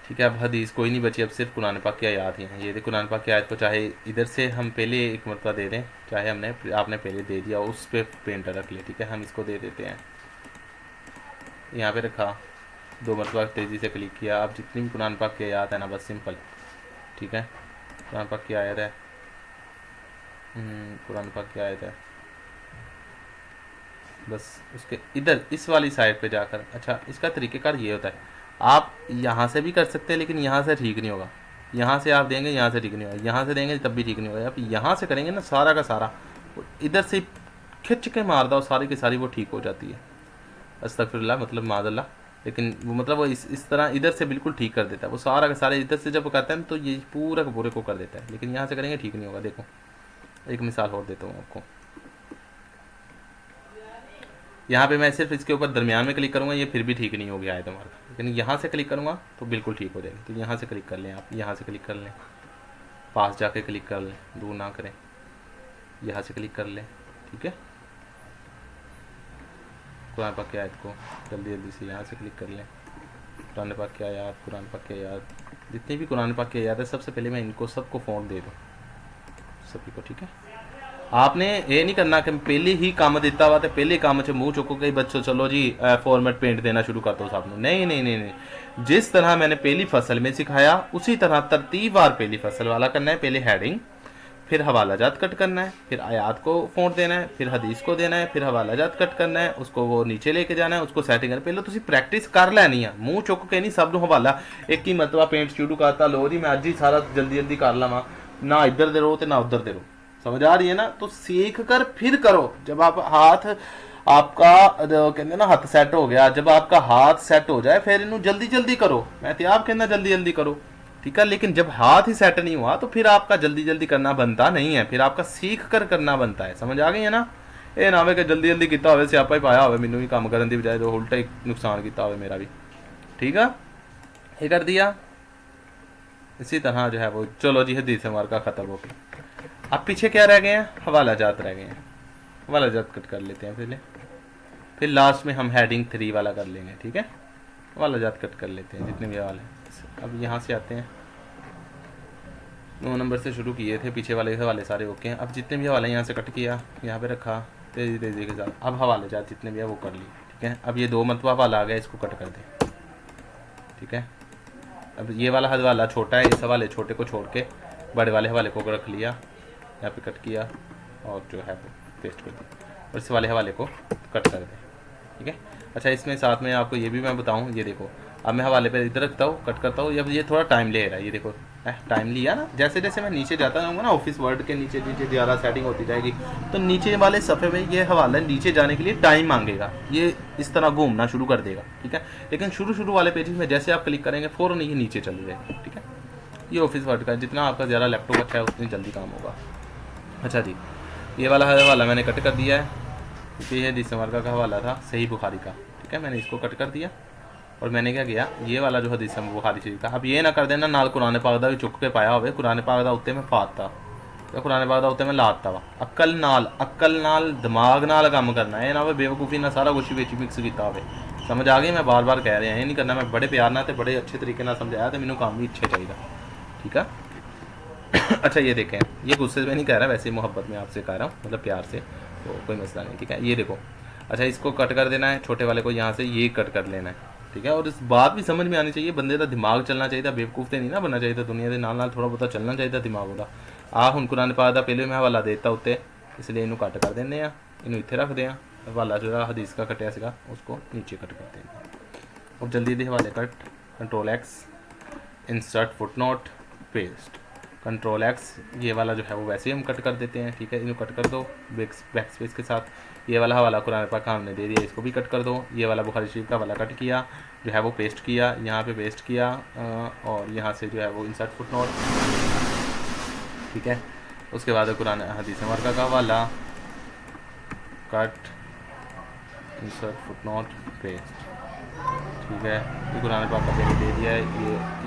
ठीक है। अब हदीस कोई नहीं बची, अब सिर्फ कुरान पाक की आयत ही है। ये कुरान पाक की आयत को चाहे इधर से हम पहले एक मरतबा दे दें, चाहे आपने पहले दे दिया उस पर पेंटर रख लिया, ठीक है। हम इसको दे देते हैं, यहाँ पे रखा, 2 मरतबा तेज़ी से क्लिक किया। अब जितनी भी कुरान पाक की आयत है ना, बस सिंपल, ठीक है, कुरान पाक की आयत है, कुरान पाक की आयत है, बस उसके इधर इस वाली साइड पे जाकर, अच्छा इसका तरीक़ेकार ये होता है, आप यहाँ से भी कर सकते हैं लेकिन यहाँ से ठीक नहीं होगा, यहाँ से आप देंगे यहाँ से ठीक नहीं होगा, यहाँ से देंगे तब भी ठीक नहीं होगा। आप यहाँ से करेंगे ना सारा का सारा, इधर से खिंच के मार दो सारी की सारी, वो ठीक हो जाती है। अस्तगफिरुल्लाह मतलब माज़अल्लाह, लेकिन वो मतलब वो इस तरह इधर से बिल्कुल ठीक कर देता है, वो सारा का सारा इधर से जब करता है ना तो ये पूरा का पूरे को कर देता है, लेकिन यहाँ से करेंगे ठीक नहीं होगा। देखो एक मिसाल और देता हूँ आपको, यहाँ पे मैं सिर्फ इसके ऊपर दरमियान में क्लिक करूँगा, ये फिर भी ठीक नहीं हो गया है तुम्हारा, लेकिन यहाँ से क्लिक करूँगा तो बिल्कुल ठीक हो जाएगा। तो यहाँ से क्लिक कर लें, आप यहाँ से क्लिक कर लें, पास जाके क्लिक कर लें, दूर ना करें, यहाँ से क्लिक कर लें, ठीक है। कुरान पाक की आयत को जल्दी जल्दी से यहाँ से क्लिक कर लें, कुरान पाक की आयत, कुरान पाक की आयत, जितनी भी कुरान पाक की आयत है सबसे पहले मैं इनको सबको फ़ॉन्ट दे दूँ सभी को, ठीक है। आपने ये नहीं करना कि पहले ही काम देता हुआ तो पहले काम से मुंह चुको कि बच्चों चलो जी फॉर्मेट पेंट देना शुरू कर दो साहब, नहीं नहीं नहीं नहीं, जिस तरह मैंने पहली फसल में सिखाया उसी तरह तरतीबवार पहली फसल वाला करना है। पहले हेडिंग, फिर हवाला जात कट करना है, फिर आयात को फ़ॉन्ट देना है, फिर हदीस को देना है, फिर हवाला जात कट करना है, उसको वो नीचे लेके जाना है, उसको सेटिंग करना। पहले तुम प्रैक्टिस कर लैनी है, मूँह चुक के नहीं सब हवाला एक ही मतलब पेंट शुरू करता, लो जी मैं अज ही सारा जल्दी जल्दी कर लवा, ना इधर दे रहो तो ना उधर दे रहो, समझ आ रही है ना। तो सीख कर फिर करो, जब आप हाथ आपका कहते ना हाथ सेट हो गया, जब आपका हाथ सेट हो जाए फिर इन्हों जल्दी जल्दी करो, मैं तो आप कहना जल्दी जल्दी करो, ठीक है। लेकिन जब हाथ ही सेट नहीं हुआ तो फिर आपका जल्दी जल्दी करना बनता नहीं है, फिर आपका सीख कर करना बनता है, समझ आ गई है ना। ये ना वे कि जल्दी जल्दी किया हो स्यापा ही पाया हो, मैनू भी काम करने की बजाय तो उल्टा ही नुकसान किया हो मेरा भी, ठीक है। ये कर दिया, इसी तरह जो है वो चलो जी हदीस मुबारका खत्म हो गई। अब पीछे क्या रह गए हैं, हवाला जात रह गए हैं, हवाला जात कट कर लेते हैं पहले, फिर लास्ट में हम हेडिंग 3 वाला कर लेंगे, ठीक है। हवाला जात कट कर लेते हैं जितने भी हवाले। अब यहाँ से आते हैं, 9 नंबर से शुरू किए थे, पीछे वाले हवाले सारे ओके हैं। अब जितने भी हवाले यहाँ से कट किया, यहाँ पे रखा तेज़ी तेज़ी के साथ, अब हवाले जात जितने भी है वो कर लिए, ठीक है। अब ये 2 मरतबा हवाला आ गया, इसको कट कर दें, ठीक है। अब ये वाला हवाला छोटा है, इस हवाले छोटे को छोड़ के बड़े वाले हवाले को रख लिया, यहाँ पे कट किया और जो है वो पेस्ट कर दिया, और इस वाले हवाले को कट कर दें, ठीक है। अच्छा इसमें साथ में आपको ये भी मैं बताऊँ, ये देखो अब मैं हवाले पे इधर रखता हूँ, कट करता हूँ, अब ये थोड़ा टाइम ले रहा है, ये देखो टाइम लिया ना। जैसे जैसे मैं नीचे जाता जाऊँगा ना, ऑफिस वर्ड के नीचे नीचे ज़्यादा सेटिंग होती जाएगी, तो नीचे वाले सफ़े में ये हवाला नीचे जाने के लिए टाइम मांगेगा, ये इस तरह घूमना शुरू कर देगा, ठीक है। लेकिन शुरू वाले पेजेस में जैसे आप क्लिक करेंगे फ़ौरन ये नीचे चले जाएगा, ठीक है। ये ऑफिस वर्ड का, जितना आपका ज़्यादा लैपटॉप अच्छा है उतनी जल्दी काम होगा। अच्छा जी, ये वाला हवाला मैंने कट कर दिया है, क्योंकि ये हदीस मुबारका का हवाला था सही बुखारी का, ठीक है। मैंने इसको कट कर दिया और मैंने क्या किया, ये वाला जो हदीस बुखारी शरीफ का, अब ये ना कर देना नाल कुरान पाक दा भी चुक के पाया होवे, कुरान पाक दा उत्ते मैं पाता या कुरान पाक दा उत्ते मैं लाता वा। अक्ल नाल दिमाग नाल काम करना है, ना वे बेवकूफ़ी ना सारा कुछ विच मिक्स किया होवे, समझ आ गई। मैं बार बार कह रहा ये नहीं करना, मैं बड़े प्यार ना बड़े अच्छे तरीके ना समझाया, तो मैंने काम भी अच्छे चाहिए, ठीक है। अच्छा ये देखें, ये गुस्से में नहीं कह रहा, वैसे मोहब्बत में आपसे कह रहा हूँ, मतलब प्यार से, तो कोई मसला नहीं, ठीक है। ये देखो, अच्छा इसको कट कर देना है, छोटे वाले को यहाँ से ये कट कर लेना है, ठीक है। और इस बात भी समझ में आनी चाहिए, बंदे का दिमाग चलना चाहिए, बेवकूफ़ तो नहीं ना बनना चाहिए, दुनिया के नाल थोड़ा बहुत चलना चाहिए दिमाग का। आ हुण कुरान पाक दा पहले मैं हवाला देता उत्ते, इसलिए इनू कट कर देने, इनू इत्थे रखते हैं, हवाला जो हदीस का कटिया सीगा उसको नीचे कट करते हैं। और जल्दी दे हवाले cut, Ctrl X, insert footnote, paste, control x, ये वाला जो है वो वैसे ही हम कट कर देते हैं, ठीक है। इनको कट कर दो बैक स्पेस के साथ। ये वाला हवाला कुरान पाक का हमने दे दिया, इसको भी कट कर दो। ये वाला बुखारी शरीफ का हवाला कट किया, जो है वो पेस्ट किया, यहाँ पे पेस्ट किया, और यहाँ से जो है वो इंसर्ट फुटनोट, ठीक है। उसके बाद कुरान हदीस मुबारका का हवाला कट, इंसर्ट फुटनोट, पेस्ट, ठीक है। ये कुरान पाक का मैंने दे दिया है।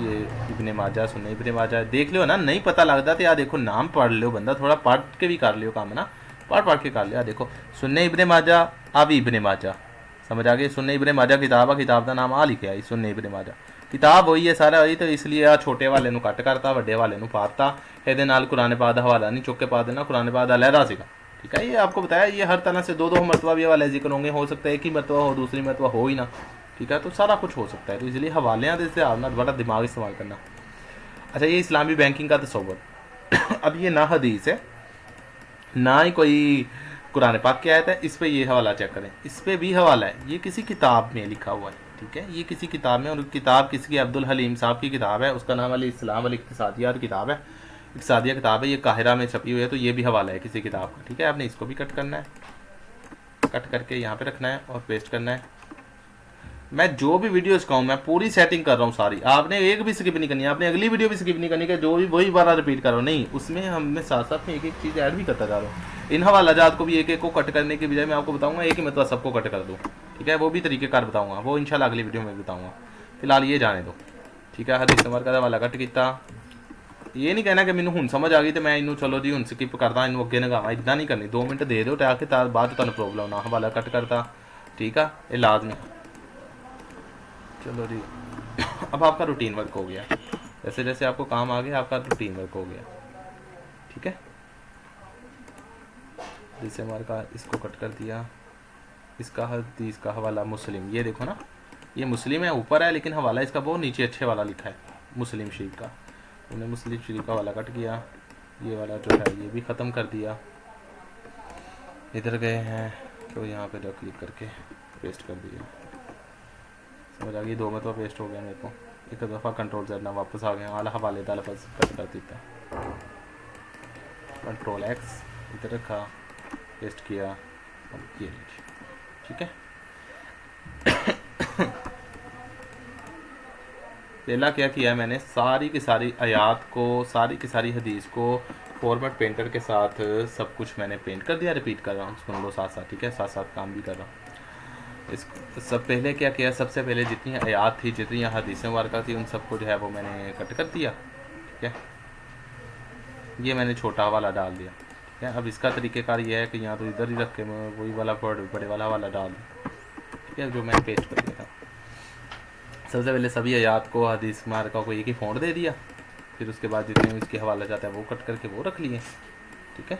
ये इब्ने माजा, सुन्ने इब्ने माजा देख लियो ना, नहीं पता लगता तो यार देखो नाम पढ़ लियो, बंदा थोड़ा पढ़ के भी कर लियो काम है ना, पढ़ के कर लिया। देखो सुन्ने इब्ने माजा, अब इब्ने माजा, समझ आ गई। सुन्ने इब्ने माजा किताब है, किताब का नाम आ लिखा है सुन्ने इब्ने माजा, किताब वही है सारा वही, तो इसलिए आ छोटे वाले नू कट करता, वड्डे वाले नू पाता। ਇਹਦੇ ਨਾਲ कुरान पाक का हवाला नहीं चुक के पा देना, कुरान पाक का लहरा सीगा, ठीक है। ये आपको बताया, ये हर तरह से दो मरतबा भी हवाले जिक्र होंगे, हो सकता है एक ही मरतबा हो, दूसरी मरतबा हो ही ना, ठीक है। तो सारा कुछ हो सकता है, तो इसलिए हवाले से आपने बड़ा दिमाग इस्तेमाल करना। अच्छा, ये इस्लामी बैंकिंग का तसव्वुर अब ये ना हदीस है ना ही कोई कुरान पाक की आयत है, इस पे ये हवाला चेक करें, इस पे भी हवाला है, ये किसी किताब में लिखा हुआ है, ठीक है। ये किसी किताब में, और किताब किसी की अब्दुल हलीम साहब की किताब है, उसका नाम अल इस्लाम अल इक्तिसादियात किताब है, इक्तिसादिया किताब है, ये काहिरा में छपी हुई है, तो ये भी हवाला है किसी किताब का, ठीक है। आपने इसको भी कट करना है, कट करके यहाँ पे रखना है और पेस्ट करना है। मैं जो भी वीडियो इसका हूँ मैं पूरी सेटिंग कर रहा हूँ सारी, आपने एक भी स्किप नहीं करनी है, आपने अगली वीडियो भी स्किप नहीं करनी है, जो भी वही बार रिपीट कर रहा हूँ, नहीं, उसमें मैं साथ साथ में एक चीज़ ऐड भी करता जा रहा हूँ। इन हवाला जात को भी एक को कट करने के बजाय मैं आपको बताऊँगा एक ही मतलब सबको कट कर दूँ, ठीक है। वो भी तरीक़ेकार बताऊँगा, वो इंशाल्लाह अगली वीडियो में बताऊँगा। फिलहाल ये जाने दो, ठीक है। हदीस मुबारक का हवाला कट किया, ये नहीं कहना कि मैंने हुन समझ आ गई तो मैं इनू चलो जी हुन स्किप करता, इनू अगे नगावा, इदा नहीं करनी। 2 मिनट दे दो ताकि बाद तुम प्रॉब्लम ना। हवाला कट करता, ठीक है, ये लाजमी। चलो जी अब आपका रूटीन वर्क हो गया, जैसे जैसे आपको काम आ गया आपका रूटीन वर्क हो गया, ठीक है। जैसे हमारे का इसको कट कर दिया, इसका हदीस का हवाला मुस्लिम, ये देखो ना, ये मुस्लिम है ऊपर है, लेकिन हवाला इसका बहुत नीचे अच्छे वाला लिखा है मुस्लिम शरीफ का। उन्हें मुस्लिम शरीफ का वाला कट किया, ये वाला जो है ये भी ख़त्म कर दिया। इधर गए हैं तो यहाँ पे क्लिक करके पेस्ट कर दिया, समझ आ गई। 2 मतलब पेस्ट हो गया मेरे को। एक दफ़ा कंट्रोल Z ना वापस आ गया, आला हवाले का लफ्ज़ कट कर देता, कंट्रोल X इधर रखा, पेस्ट किया, और ये ठीक है। पहला क्या किया मैंने, सारी की सारी आयात को, सारी की सारी हदीस को फॉर्मेट पेंटर के साथ सब कुछ मैंने पेंट कर दिया। रिपीट कर रहा हूँ, सुन लो साथ साथ, ठीक है, साथ साथ काम भी कर रहा हूँ। इस सब पहले क्या किया, सबसे पहले जितनी आयात थी, जितनी हदीसें मुबारका थी, उन सबको जो है वो मैंने कट कर दिया, ठीक है। ये मैंने छोटा वाला डाल दिया, ठीक है। अब इसका तरीक़ेकार ये है कि यहाँ तो इधर ही रख के मैं वही वाला बड़े वाला डाल दूँ, ठीक है, जो मैंने पेस्ट कर दिया था। सबसे पहले सभी आयात को, हदीस मुबारका को एक ही फ़ॉन्ट दे दिया, फिर उसके बाद जितने इसके हवाला जाता है वो कट करके वो रख लिए, ठीक है।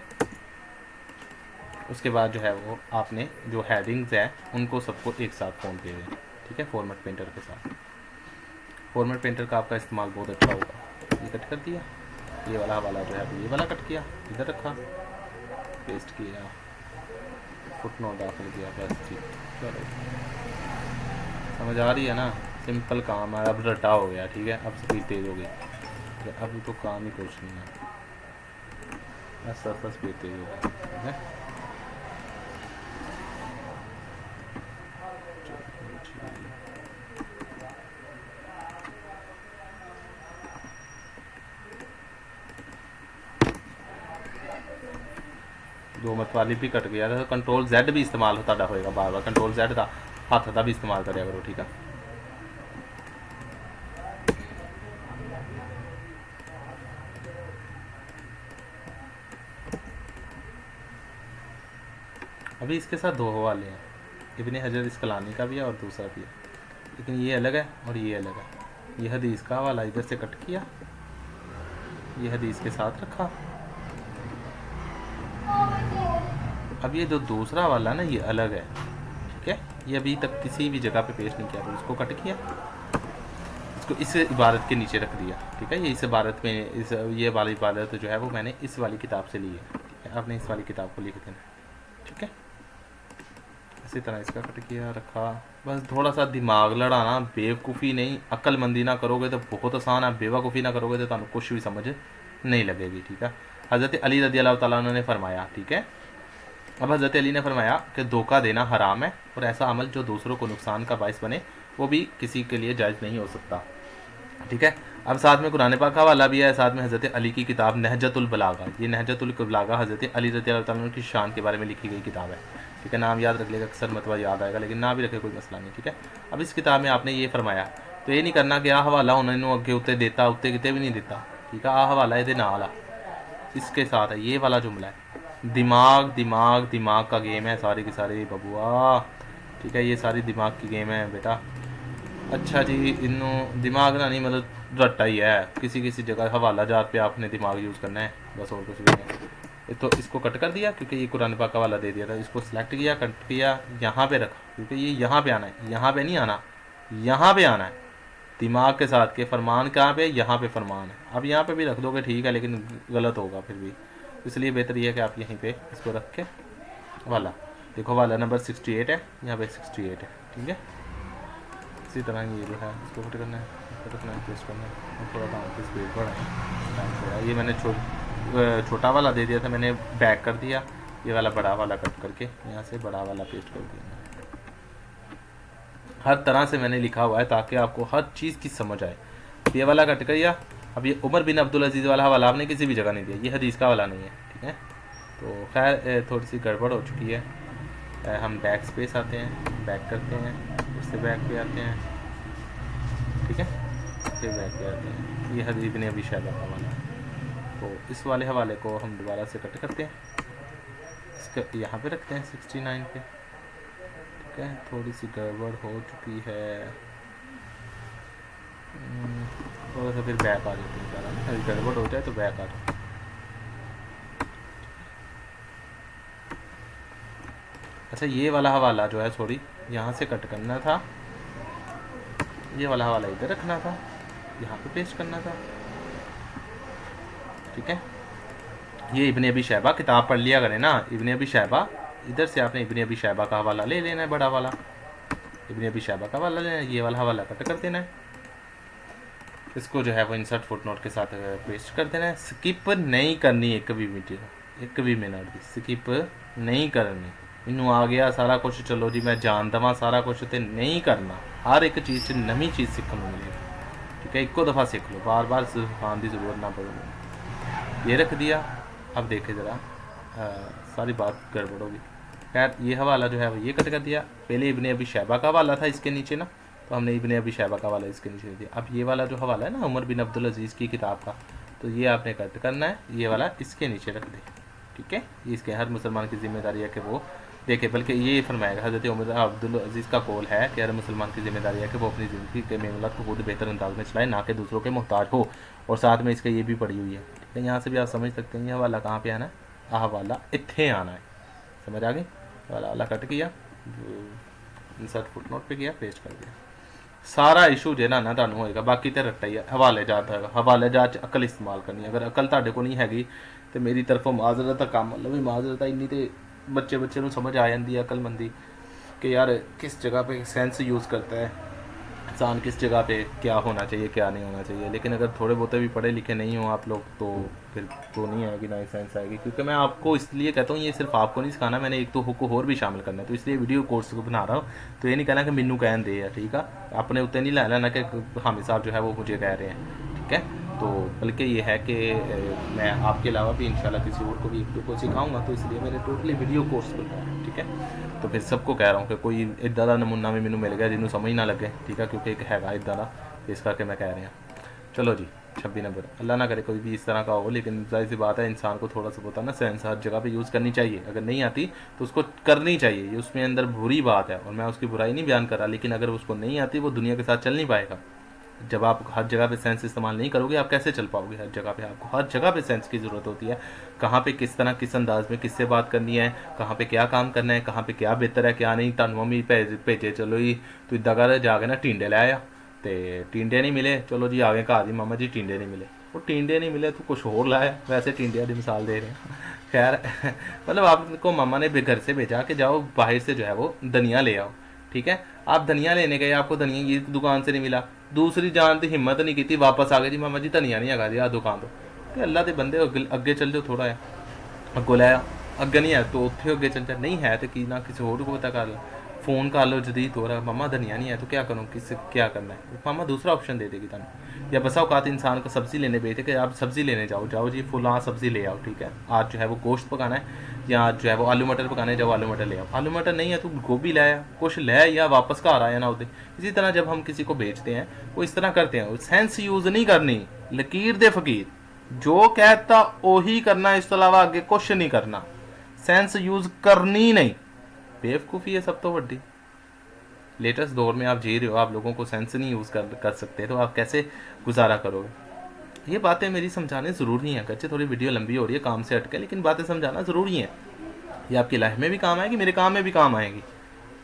उसके बाद जो है वो आपने जो हेडिंग्स है उनको सबको एक साथ फ़ॉन्ट दे दें, ठीक है, फॉर्मेट पेंटर के साथ। फॉर्मेट पेंटर का आपका इस्तेमाल बहुत अच्छा होगा। ये कट कर दिया, ये वाला हवाला जो है ये वाला कट किया, इधर रखा, पेस्ट किया, फुटनोट दाखिल किया, बस ठीक। चलो समझ आ रही है ना, सिंपल काम है। अब रटा हो गया, ठीक है, अब स्पीड तेज़ हो गई, अब तो काम ही कुछ नहीं है, बस सब स्पीड तेज़ हो गई, ठीक है। 2 मत वाली भी कट गया था। कंट्रोल Z भी इस्तेमाल होता होएगा बार बार, कंट्रोल Z का हाथ का भी इस्तेमाल करेगा करो, ठीक है। अभी इसके साथ 2 हवाले हैं, इब्ने हजर इस्कलानी का भी है और दूसरा भी है, लेकिन ये अलग है और ये अलग है। ये हदीस का हवाला इधर से कट किया, ये हदीस के साथ रखा। अब ये जो दूसरा वाला ना ये अलग है, ठीक है, ये अभी तक किसी भी जगह पे पेश नहीं किया, तो इसको कट किया, इसको इस इबारत के नीचे रख दिया, ठीक है। ये इस इबारत में ये वाली इबारत जो है वो मैंने इस वाली किताब से ली है, ठीक है। आपने इस वाली किताब को लिख देना, ठीक है। इसी तरह इसका कट किया, रखा। बस थोड़ा सा दिमाग लड़ाना, बेवकूफ़ी नहीं, अक्लमंदी ना करोगे तो बहुत आसान है, बेवकूफ़ी ना करोगे तो तुम कुछ भी समझ नहीं लगेगी, ठीक है। हज़रत अली रज़ी अल्लाह ताला अन्हु ने फरमाया, ठीक है। अब हज़रत अली ने फरमाया कि धोखा देना हराम है और ऐसा अमल जो दूसरों को नुकसान का बायस बने वो भी किसी के लिए जायज़ नहीं हो सकता, ठीक है। अब साथ में कुरान पाक का हवाला भी है, साथ में हज़रत अली की किताब नहजतुल बलागा, ये नहजतुल बलागा हज़रत अली रज़ी अल्लाह ताला अन्हु की शान के बारे में लिखी गई किताब है, ठीक है। नाम याद रख लेगा, अक्सर मतलब याद आएगा, लेकिन ना भी रखे कोई मसला नहीं, ठीक है। अब इस किताब में आपने ये फरमाया, तो ये नहीं करना कि आ हवाला उन्होंने अगे उत्ते देता उत्ते कितने भी नहीं देता, ठीक है। आ हवाला ये नाल आ इसके साथ है, ये वाला जुमला है। दिमाग दिमाग दिमाग का गेम है सारी की सारी बबुआ, ठीक है। ये सारी दिमाग की गेम है बेटा। अच्छा जी, इनू दिमाग ना नहीं मतलब रट्टा ही है, किसी किसी जगह हवाला जात पे आपने दिमाग यूज़ करना है, बस और कुछ भी नहीं। तो इसको कट कर दिया क्योंकि ये कुरान पाक का हवाला दे दिया था, इसको सिलेक्ट किया, कट किया, यहाँ पे रखा क्योंकि ये यहाँ पे आना है, यहाँ पे नहीं आना, यहाँ पे आना है दिमाग के साथ। के फरमान कहाँ पे, यहाँ पे फरमान है। अब यहाँ पे भी रख दोगे ठीक है, लेकिन गलत होगा फिर भी, इसलिए बेहतर ये है कि आप यहीं पे इसको रख के वाला देखो, वाला नंबर 68 है, यहाँ पे 68 है, ठीक है। इसी तरह ये जो है इसको कट करना है, रखना है, पेस्ट करना है, थोड़ा काम की स्पीड बढ़ाएं। ये मैंने छोटा वाला दे दिया था, मैंने बैक कर दिया, ये वाला बड़ा वाला कट करके यहाँ से बड़ा वाला पेस्ट कर दिया। हर तरह से मैंने लिखा हुआ है ताकि आपको हर चीज़ की समझ आए। ये वाला कट किया। अब ये उमर बिन अब्दुल अजीज़ वाला हवाला आपने किसी भी जगह नहीं दिया, ये हदीस का वाला नहीं है, ठीक है। तो खैर थोड़ी सी गड़बड़ हो चुकी है। हम बैक स्पेस आते हैं, बैक करते हैं, उससे बैक पे आते हैं, ठीक है, फिर बैक पे आते हैं। ये हदीस इब्न अबी शैबा का वाला है। तो इस वाले हवाले को हम दोबारा से कट करते हैं, इसका यहाँ पे रखते हैं 69 पे, ठीक है। थोड़ी सी गड़बड़ हो चुकी है, थोड़ा सा फिर बैक आ जाती है, गड़बड़ हो जाए तो बैक आ जाए। अच्छा, ये वाला हवाला जो है सॉरी यहाँ से कट करना था, ये वाला हवाला इधर रखना था, यहाँ पे पेस्ट करना था, ठीक है। ये इब्ने अबी शैबा किताब पढ़ लिया करें ना, इब्ने अबी शैबा, इधर से आपने इब्ने अबी शैबा का हवाला ले लेना है, बड़ा वाला इब्ने अबी शैबा का हवाला लेना है, ये वाला हवाला कट कर देना है, इसको जो है वो इंसर्ट फुटनोट के साथ पेस्ट कर देना है। स्किप नहीं करनी एक भी वीडियो, एक भी मिनट भी स्किप नहीं करनी। इनू आ गया सारा कुछ, चलो जी मैं जान दवा सारा कुछ, तो नहीं करना। हर एक चीज़ नवी चीज़ सीखने को मिलेगी, ठीक है। एको दफ़ा सीख लो, बार बार सिखाने की ज़रूरत ना पड़े। ये रख दिया। अब देखे ज़रा सारी बात गड़बड़ होगी। खैर ये हवाला जो है वो ये कट कर दिया। पहले इब्ने अबी शैबा का हवाला था इसके नीचे ना, तो हमने इब्ने अबी शैबा का हवाला इसके नीचे दे दिया। अब ये वाला जो हवाला है ना उमर बिन अब्दुल अजीज़ की किताब का, तो ये आपने कट करना है, ये वाला इसके नीचे रख दे, ठीक है। ये इसके हर मुसलमान की जिम्मेदारी है कि वो देखे, बल्कि ये फरमाएगा हज़रत उमर अब्दुल अजीज़ का कौल है कि हर मुसलमान की जिम्मेदारी है कि वो अपनी ज़िंदगी के मामलात को खुद बेहतर अंदाज में चलाए, ना कि दूसरों के मोहताज हो। और साथ में इसका ये भी पड़ी हुई है, ठीक है। यहाँ से भी आप समझ सकते हैं ये हवाला कहाँ पे आना है, हवाला इत्थे आना है, समझ आ गई। वाला कट किया, इंसर्ट फुटनोट पे किया, पेस्ट कर दिया। सारा इशू ਜਿਹੜਾ ਨਾ ਤੁਹਾਨੂੰ ਹੋਏਗਾ, ਬਾਕੀ ਤੇ ਰੱਟਾ ਹੀ ਹੈ। ਹਵਾਲੇ ਜਾਤ ਹੈਗਾ, ਹਵਾਲੇ ਜਾਤ 'ਚ ਅਕਲ ਇਸਤੇਮਾਲ ਕਰਨੀ। ਅਗਰ ਅਕਲ ਤੁਹਾਡੇ ਕੋਲ ਨਹੀਂ ਹੈਗੀ ਤੇ ਮੇਰੀ ਤਰਫੋਂ ਮਾਜ਼ਰਤ ਦਾ ਕੰਮ, मतलब भी माजरत ਇੰਨੀ ਤੇ ਬੱਚੇ ਨੂੰ समझ आ जाती है अक्लमंदी कि यार किस जगह पे सेंस यूज़ करता है इंसान, किस जगह पे क्या होना चाहिए क्या नहीं होना चाहिए। लेकिन अगर थोड़े बहुत भी पढ़े लिखे नहीं हो आप लोग तो फिर तो नहीं आएगी, ना ही सेंस आएगी। क्योंकि मैं आपको इसलिए कहता हूँ, ये सिर्फ आपको नहीं सिखाना, मैंने एक तो हुक्म और भी शामिल करना है, तो इसलिए वीडियो कोर्स को बना रहा हूँ। तो ये नहीं कहना कि मैनू कहन दे है, ठीक है। अपने उत्ते नहीं ला लेना कि हामिद साहब जो है वो मुझे कह रहे हैं, ठीक है। तो बल्कि ये है कि मैं आपके अलावा भी इंशाल्लाह किसी और को भी एक दो को सिखाऊंगा, तो इसलिए मैंने टोटली वीडियो कोर्स बनाया है, ठीक है। तो फिर सबको कह रहा हूँ कि कोई इदा का नमूना भी मैंने मिल गया जिन्होंने समझ ना लगे, ठीक है, क्योंकि एक हैगा इदा का, इस करके मैं कह रहा हूँ। चलो जी 26 नंबर, अल्लाह ना करे कोई भी इस तरह का हो, लेकिन जाहिर सी बात है इंसान को थोड़ा सा पता ना सेंस हर जगह पे यूज़ करनी चाहिए। अगर नहीं आती तो उसको करनी चाहिए, ये उसमें अंदर बुरी बात है और मैं उसकी बुराई नहीं बयान कर रहा, लेकिन अगर उसको नहीं आती वो दुनिया के साथ चल नहीं पाएगा। जब आप हर जगह पे सेंस इस्तेमाल नहीं करोगे आप कैसे चल पाओगे। हर जगह पे आपको हर जगह पे सेंस की ज़रूरत होती है, कहाँ पे किस तरह किस अंदाज में किससे बात करनी है, कहाँ पे क्या काम करना है, कहाँ पे क्या बेहतर है क्या नहीं। तुहानू मम्मी भेजे चलो जी तू इदा कर जाके ना टिंडे ले आया, तो टिंडे नहीं मिले, चलो जी आ गए घर जी मामा जी टिंडे नहीं मिले, वो टिंडे नहीं मिले तो कुछ और लाया, वैसे टिंडिया की मिसाल दे रहे हैं। खैर मतलब आपको मामा ने घर से भेजा कि जाओ बाहर से जो है वो धनिया ले आओ, ठीक है। आप धनिया लेने गए, आपको धनिया ये दुकान से नहीं मिला, दूसरी जान की हिम्मत नहीं की, वापस आ गए जी मामा जी धनिया नहीं है जी आ दुकान तो, कि अल्लाह के बंदे अगे चल जाओ थोड़ा है, अगों लै अगे नहीं है तो उत्थे अगे चल जा, नहीं है तो कि ना किसी होर को पता कर लो, फ़ोन कर लो जदीद हो रहा, मामा धनिया नहीं है तो क्या करूँ, किस क्या करना है, मामा दूसरा ऑप्शन दे देगी तुम। या बसा औकात इंसान को सब्ज़ी लेने भेजते कि आप सब्ज़ी लेने जाओ, जाओ जी फुला सब्ज़ी ले आओ, ठीक है, आज जो है वो गोश्त पकाना है या आज जो है वो आलू मटर पकाने, जाओ आलू मटर ले आओ, आलू मटर नहीं है तो गोभी ले आया, कुछ ले या वापस घर आया ना उदे। इसी तरह जब हम किसी को बेचते हैं वो इस तरह करते हैं, सेंस यूज़ नहीं करनी, लकीर दे फकीर, जो कहता वही करना, इस तो अलावा आगे कुछ नहीं करना, सेंस यूज़ करनी नहीं, बेवकूफ़ी है सब तो वड्डी। लेटेस्ट दौर में आप जी रहे हो, आप लोगों को सेंस नहीं यूज़ कर सकते तो आप कैसे गुजारा करोगे। ये बातें मेरी समझाने ज़रूरी हैं, कच्चे थोड़ी वीडियो लंबी हो रही है काम से हटके, लेकिन बातें समझाना ज़रूरी है, ये आपकी लाइफ में भी काम आएगी, मेरे काम में भी काम आएगी।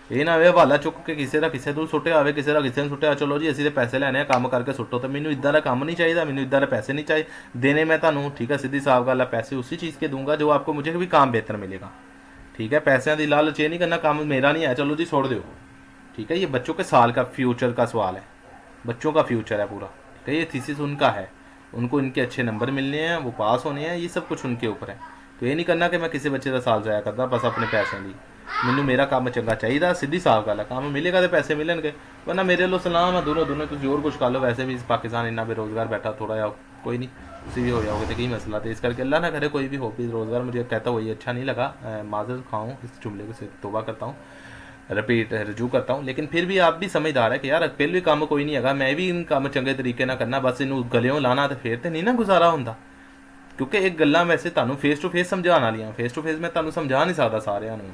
ये ना वे हवाला चुक के किसी का किसी तू सुटे आवे, किसी का किसी ने सुटिया, चलो जी असी तो पैसे लैने काम करके सुटो, तो मैनू इदा का काम नहीं चाहिए, मैनू इदा के पैसे नहीं चाहिए देने मैं तुहानू, ठीक है, सीधी साफ गल है, पैसे उसी चीज़ के दूंगा जो आपको मुझे भी काम बेहतर मिलेगा, ठीक है, पैसों की लालच ये नहीं करना, काम मेरा नहीं है चलो जी छोड़ दो, ठीक है। ये बच्चों के साल का फ्यूचर का सवाल है, बच्चों का फ्यूचर है पूरा, ठीक है, ये थीसिस उनका है, उनको इनके अच्छे नंबर मिलने हैं, वो पास होने हैं, ये सब कुछ उनके ऊपर है। तो ये नहीं करना कि मैं किसी बच्चे का साल जाया करता बस अपने पैसों की, मैनू मेरा काम चंगा चाहिए, सीधी साफ गल है, काम मिलेगा तो पैसे मिलणगे, वरना मेरे लो सलाम है, दोनों दोनों तुम और कुछ कर लो, वैसे भी पाकिस्तान इन्ना बेरोजगार बैठा, थोड़ा जा कोई नहीं तुम भी हो जाओगे तो कई मसला, तो इस करके अल्लाह ना करे कोई भी हो भी रोज़गार, मुझे कहता वही अच्छा नहीं लगा, माजर खाऊँ इस जुमले को से तोबा करता हूँ, रिपीट रजू करता हूँ, लेकिन फिर भी आप भी समझदार है कि यार पहले भी काम कोई नहीं है, मैं भी इन काम चंगे तरीके ना करना, बस इनू गलियों लाना तो फिर तो नहीं ना गुजारा होंदा, क्योंकि एक गल्लां वैसे तुहानू फेस टू फेस समझाने वालियां, फेस टू फेस मैं तुहानू समझा नहीं सकता सारिਆਂ ਨੂੰ,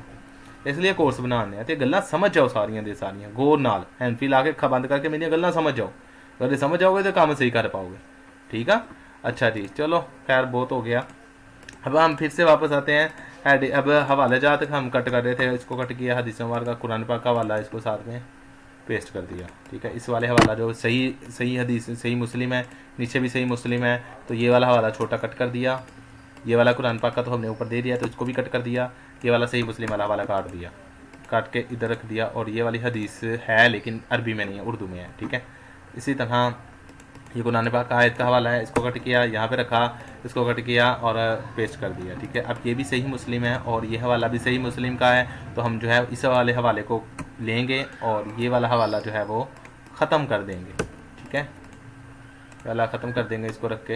इसलिए कोर्स बनाने ते गल्लां समझ जाओ सारियां दे सारियां गौर नाल, हैंडफी ला के अखा बंद करके मेरी गल्लां समझ जाओ, अगर समझ जाओगे तो काम सही कर पाओगे, ठीक है। अच्छा जी चलो खैर बहुत हो गया, अब हम फिर से वापस आते हैं, अब हवाले जात हम कट कर रहे थे, इसको कट किया, हदीस मुबारक का कुरान पाक का हवाला इसको साथ में पेस्ट कर दिया, ठीक है। इस वाले हवाला जो सही हदीस सही मुस्लिम है, नीचे भी सही मुस्लिम है, तो ये वाला हवाला छोटा कट कर दिया, ये वाला कुरान पाक का तो हमने ऊपर दे दिया तो इसको भी कट कर दिया, ये वाला सही मुस्लिम वाला हवाला काट दिया, काट के इधर रख दिया, और ये वाली हदीस है लेकिन अरबी में नहीं है, उर्दू में है, ठीक है। इसी तरह ये कुरान पाक का आयत का हवाला है, इसको कट किया, यहाँ पे रखा, इसको कट किया और पेस्ट कर दिया, ठीक है। अब ये भी सही मुस्लिम है और ये हवाला भी सही मुस्लिम का है, तो हम जो है इस वाले हवाले को लेंगे और ये वाला हवाला जो है वो ख़त्म कर देंगे, ठीक है, वाला ख़त्म कर देंगे, इसको रख के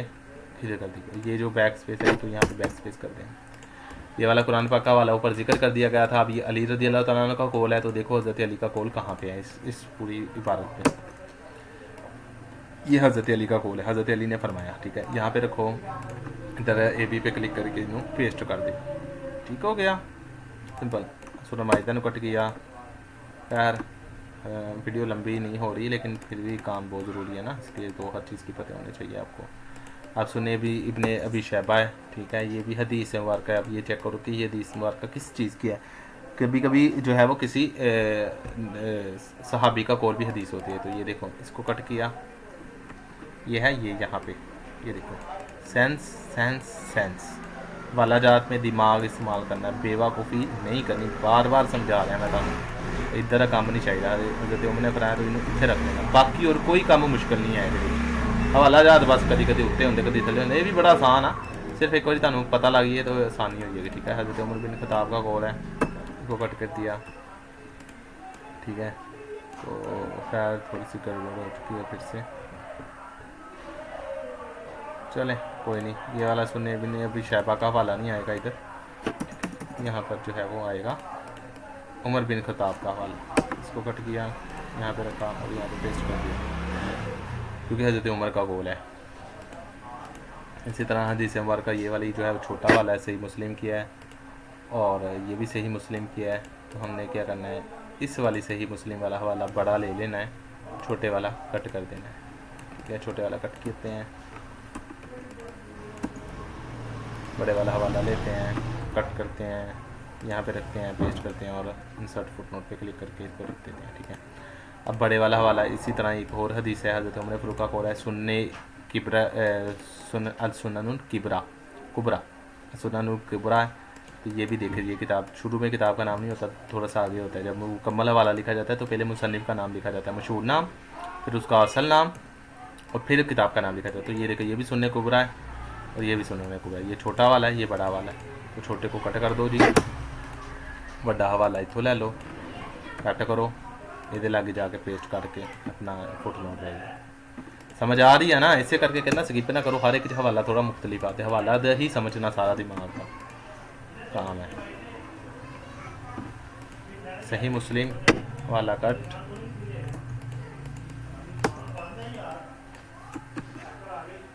इधर कर देंगे, ये जो बैक स्पेस है तो यहाँ पे बैक स्पेस कर देंगे। ये वाला कुरान पाक का वाला ऊपर जिक्र कर दिया गया था, अब ये अली रज़ी अल्लाह तआला अन्हु का कौल है, तो देखो हज़रत अली का कौल कहाँ पे है इस पूरी इबारत में, ये हज़रत अली का कौल है, हज़रत अली ने फरमाया, ठीक है। यहाँ पे रखो, इधर ए बी पे क्लिक करके इन्हों पेस्ट कर दे, ठीक हो गया, सिंपल। सूरह माइदा ने कट किया, खैर वीडियो लंबी नहीं हो रही लेकिन फिर भी काम बहुत ज़रूरी है ना, इसलिए तो हर चीज़ की पता होनी चाहिए आपको। आप सुने भी इब्ने अबी शैबा है, ठीक है, ये भी हदीस मुबारक है, अब ये चेक करो कि ये हदीस मुबारक किस चीज़ की है, कभी कभी जो है वो किसी सहाबी का कौल भी हदीस होती है, तो ये देखो इसको कट किया, ये है ये यहाँ पे, ये देखो सेंस सेंस सेंस वाला जात में दिमाग इस्तेमाल करना, बेवकूफ़ी नहीं करनी, बार बार समझा रहा है मैं तुम, इधर का काम नहीं चाहिए, हज़रत उमर ने फरमाया तो इन्हें इतने रख लेना, बाकी और कोई काम मुश्किल नहीं है, हवाला जात बस कभी कभी उत्ते होंगे कभी थले होंगे, ये भी बड़ा आसान है, सिर्फ एक बार तुहानू पता लग गई है तो आसानी हो जाएगी, ठीक है। हज़रत उमर बिन खत्ताब का कौल है, इसको कट कर दिया, ठीक है, तो खैर थोड़ी सी गड़बड़ हो चुकी है फिर से, चलें कोई नहीं, ये वाला सुनने भी नहीं, अभी शैबा का हवाला नहीं आएगा इधर, यहाँ पर जो है वो आएगा उमर बिन खत्ताब का हवाला, इसको कट किया, यहाँ पे रखा और यहाँ पे पेस्ट कर दिया, क्योंकि हज़रत उमर का कौल है। इसी तरह हदीस मुबारक का ये वाली जो है वो छोटा वाला है, सही मुस्लिम किया है, और ये भी सही मुस्लिम किया है, तो हमने क्या करना है, इस वाली सही मुस्लिम वाला हवाला बड़ा ले लेना है, छोटे वाला कट कर देना है, ठीक है, छोटे वाला कट करते हैं, बड़े वाला हवाला लेते हैं, कट करते हैं, यहाँ पे रखते हैं, पेस्ट करते हैं और इंसर्ट फुटनोट पे क्लिक करके इसको रख देते हैं, ठीक है। अब बड़े वाला हवाला इसी तरह एक और हदीस है, हज़रत उमर फ़ारूक का कौल है, सुन्ने किबरा सुननुल किबरा कुबरा सुननुल किबरा, तो ये भी देखिए, ये किताब शुरू में किताब का नाम नहीं होता, थोड़ा सा आगे होता है, जब मुकम्मल हवाला लिखा जाता है तो पहले मुसन्निफ़ का नाम लिखा जाता है, मशहूर नाम, फिर उसका असल नाम और फिर किताब का नाम लिखा जाता है, तो ये देखिए ये भी सुन्ने कुबरा है, और ये भी सुनने को है। ये छोटा वाला है, ये बड़ा वाला है, तो छोटे को कट कर दो जी, बड़ा हवाला इतों ले लो, कट करो, ये लागे जाके पेस्ट करके अपना फुटनोट रहेगा। समझ आ रही है ना? ऐसे करके कहना स्किप ना करो, हर एक हवाला थोड़ा मुख्तलिफ आते, हवाला ही समझना सारा दिमाग का काम है। सही मुस्लिम वाला कट,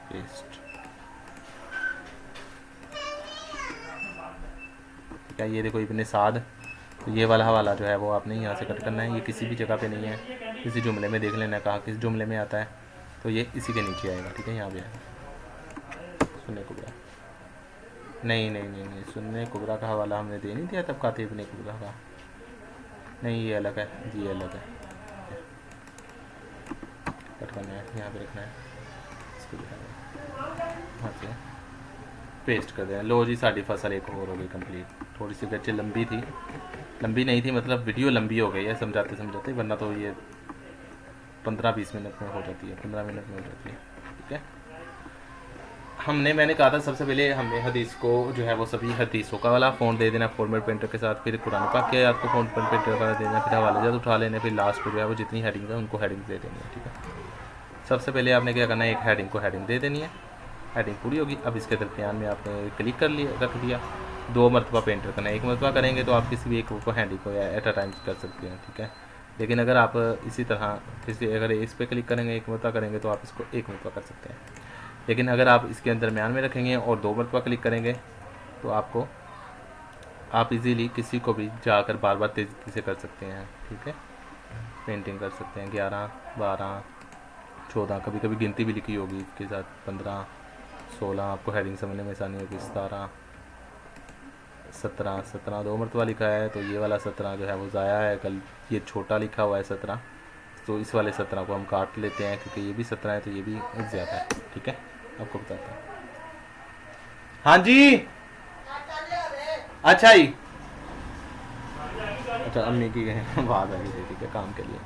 पेस्ट, ठीक है। ये देखो इब्ने साद, तो ये वाला हवाला जो है वो आपने यहाँ से कट करना है। ये किसी भी जगह पे नहीं है, किसी जुमले में देख लेना, कहा किस जुमले में आता है, तो ये इसी के नीचे आएगा, ठीक है। यहाँ पे आएगा सुन्ने कुबरा, नहीं नहीं नहीं नहीं, सुन्ने कुबरा का हवाला हमने दे नहीं दिया तब काते इब्ने कुबरा का, नहीं ये अलग है जी, ये अलग है, कट करना है, यहाँ पे रखना है, इसको यहाँ से पेस्ट कर देना। लो जी, साड़ी फसल एक और हो गई कंप्लीट। थोड़ी सी गच्चे लंबी थी, लंबी नहीं थी मतलब वीडियो लंबी हो गई है समझाते समझाते, वरना तो ये 15-20 मिनट में हो जाती है, 15 मिनट में हो जाती है, ठीक है। मैंने कहा था सबसे पहले हमने हदीस को जो है वो सभी हदीसों का वाला फ़ोन दे देना फॉर्मेट प्रिंटर के साथ, फिर कुरान पाक के आपको फ़ोन प्रिंटर का देना, फिर हवाले जात उठा लेने, फिर लास्ट पर जो है वो जितनी हेडिंग है उनको हेडिंग दे देनी है, ठीक है। सबसे पहले आपने क्या करना है, एक हेडिंग को हेडिंग दे देनी है, हेडिंग पूरी होगी। अब इसके दरमियान में आपने क्लिक कर लिया, रख दिया, 2 मरतबा पेंटर करना है। 1 मरतबा करेंगे तो आप किसी भी एक को हैंडी को एट अ टाइम कर सकते हैं, ठीक है। लेकिन अगर आप इसी तरह किसी अगर इस पर क्लिक करेंगे 1 मरतबा करेंगे तो आप इसको 1 मरतबा कर सकते हैं। लेकिन अगर आप इसके दरमियान में रखेंगे और 2 मरतबा क्लिक करेंगे तो आप इजीली किसी को भी जाकर बार बार तेज़ी से कर सकते हैं, ठीक है। पेंटिंग कर सकते हैं 11, 12, 14, कभी कभी गिनती भी लिखी होगी इसके साथ, 15, 16, आपको हेडिंग समझने में आसानी होगी, 17, 17 2 मरतबा लिखा है, तो ये वाला 17 जो है वो ज़ाया है, कल ये छोटा लिखा हुआ है 17, तो इस वाले 17 को हम काट लेते हैं क्योंकि ये भी 17 है तो ये भी ज़्यादा है, ठीक है। आपको बताता हूँ। हाँ जी, अच्छा ही, अच्छा अम्मी की बात आ गई थी, ठीक है, काम के लिए।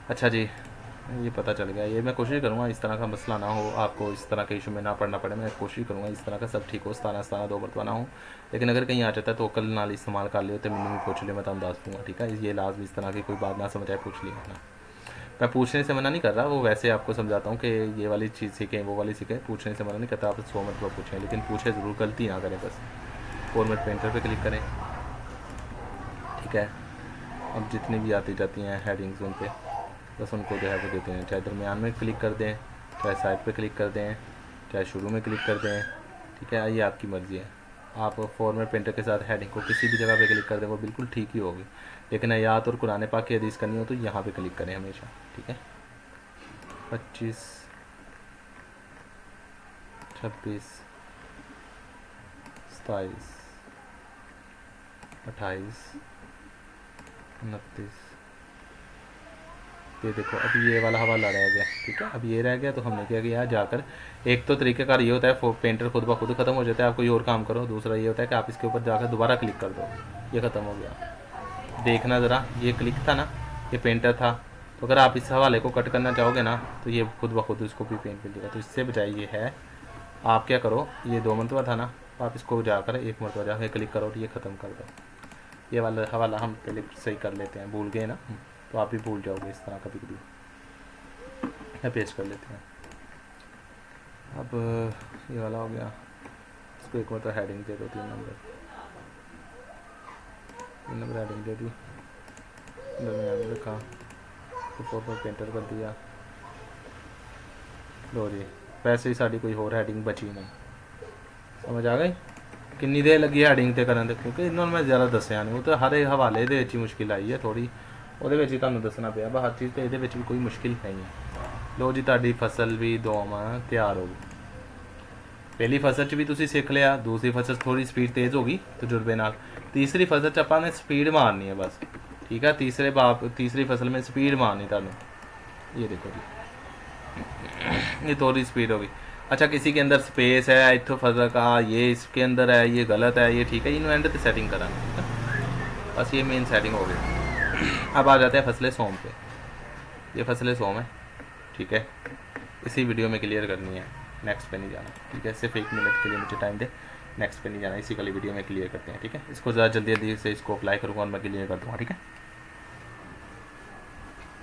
अच्छा जी, ये पता चल गया। ये मैं कोशिश करूँगा इस तरह का मसला ना हो, आपको इस तरह के इशू में ना पड़ना पड़े। मैं कोशिश करूँगा इस तरह का सब ठीक हो, 17 2 मरतबा ना हो। लेकिन अगर कहीं आ जाता है तो कल नाल इस्तेमाल कर लियो, तो मैंने भी पूछ लियो, मैं तुम दस दूँगा, ठीक है। ये लाजमी इस तरह की कोई बात ना समझ आए पूछ लिया ना, मैं पूछने से मना नहीं कर रहा, वो वैसे आपको समझाता हूँ कि ये वाली चीज़ सीखें वो वाली सीखें, पूछने से मना नहीं करता, आप 100 मरतबा पूछें, लेकिन पूछे ज़रूर, गलती ना करें बस। फॉर्मेट पेंटर पर क्लिक करें, ठीक है। अब जितनी भी आती जाती हैं हेडिंग्स उन पर बस उनको जो है वो देते हैं, चाहे दरमियान में क्लिक कर दें, चाहे साइड पे क्लिक कर दें, चाहे शुरू में क्लिक कर दें, ठीक है। ये आपकी मर्ज़ी है। आप फॉर्मेट पेंटर के साथ हेडिंग को किसी भी जगह पे क्लिक कर दें वो बिल्कुल ठीक ही होगी, लेकिन आयात और कुरान पाक की हदीस करनी हो तो यहाँ पे क्लिक करें हमेशा, ठीक है। 25, 26, 27, 28, 29, ये देखो अब ये वाला हवाला रह गया, ठीक है। अब ये रह गया तो हमने क्या किया, जाकर एक तो तरीक़ेकार ये होता है पेंटर खुद ब खुद ख़त्म हो जाता है, आप कोई और काम करो। दूसरा ये होता है कि आप इसके ऊपर जाकर दोबारा क्लिक कर दो, ये ख़त्म हो गया। देखना ज़रा, ये क्लिक था ना, ये पेंटर था, तो अगर आप इस हवाले को कट करना चाहोगे ना तो ये खुद ब खुद इसको भी पेंट कर देगा। तो इससे बजाय ये है, आप क्या करो, ये 2 मरतबा था ना, आप इसको जाकर 1 मरतबा जाकर क्लिक करो तो ये ख़त्म कर दो। ये वाला हवाला हम पहले सही कर लेते हैं, भूल गए ना तो आप भी भूल जाओगे इस तरह कभी कभी। पेस्ट कर लेते हैं। अब ये वाला हो गया, इसको 1 मरतबा हेडिंग दे दो, 3 नंबर हेडिंग दे दी, दरमियान रखा, ऊपर पेंटर कर दिया। लो जी, वैसे ही साड़ी कोई और हेडिंग बची नहीं। समझ आ गई किन्नी देर लगी हैडिंग ते करन दे, क्योंकि इन्होंने मैं ज़्यादा दस्सिया नहीं, वो तो हर एक हवाले दे विच ही मुश्किल आई है थोड़ी, ਉਹਦੇ ਵਿੱਚ ਹੀ ਤੁਹਾਨੂੰ ਦੱਸਣਾ ਪਿਆ ਬਾ ਹਰ ਚੀਜ਼ ਤੇ ਇਹਦੇ ਵਿੱਚ ਵੀ ਕੋਈ ਮੁਸ਼ਕਿਲ ਨਹੀਂ ਹੈ। ਲੋ ਜੀ, ਤੁਹਾਡੀ ਫਸਲ ਵੀ ਦੋਵਾਂ ਤਿਆਰ ਹੋ ਗਈ। ਪਹਿਲੀ ਫਸਲ 'ਚ ਵੀ ਤੁਸੀਂ ਸਿੱਖ ਲਿਆ, ਦੂਸਰੀ ਫਸਲ ਥੋੜੀ ਸਪੀਡ ਤੇਜ਼ ਹੋ ਗਈ ਤਜਰਬੇ ਨਾਲ, ਤੀਸਰੀ ਫਸਲ 'ਚ ਆਪਾਂ ਨੇ ਸਪੀਡ ਮਾਰਨੀ ਹੈ ਬਸ, ठीक है। तीसरी फसल में स्पीड मारनी ਤੁਹਾਨੂੰ, ये देखो जी, ये थोड़ी स्पीड होगी। अच्छा, किसी के अंदर स्पेस है, इतो फसल का ये इसके अंदर है, ये गलत है, ये ठीक है, इन्हों एंड तो सेटिंग करा, ठीक है। बस ये मेन सेटिंग हो गई। अब आ जाते हैं फसलें सोम पे। ये फसलें सोम है, ठीक है, इसी वीडियो में क्लियर करनी है। नेक्स्ट पे नहीं जाना, ठीक है। सिर्फ 1 मिनट के लिए मुझे टाइम दे, नेक्स्ट पे नहीं जाना, इसी वाली वीडियो में क्लियर करते हैं, ठीक है। इसको ज़्यादा जल्दी जल्दी से इसको अप्लाई करूँगा और मैं क्लियर कर दूँगा, ठीक है।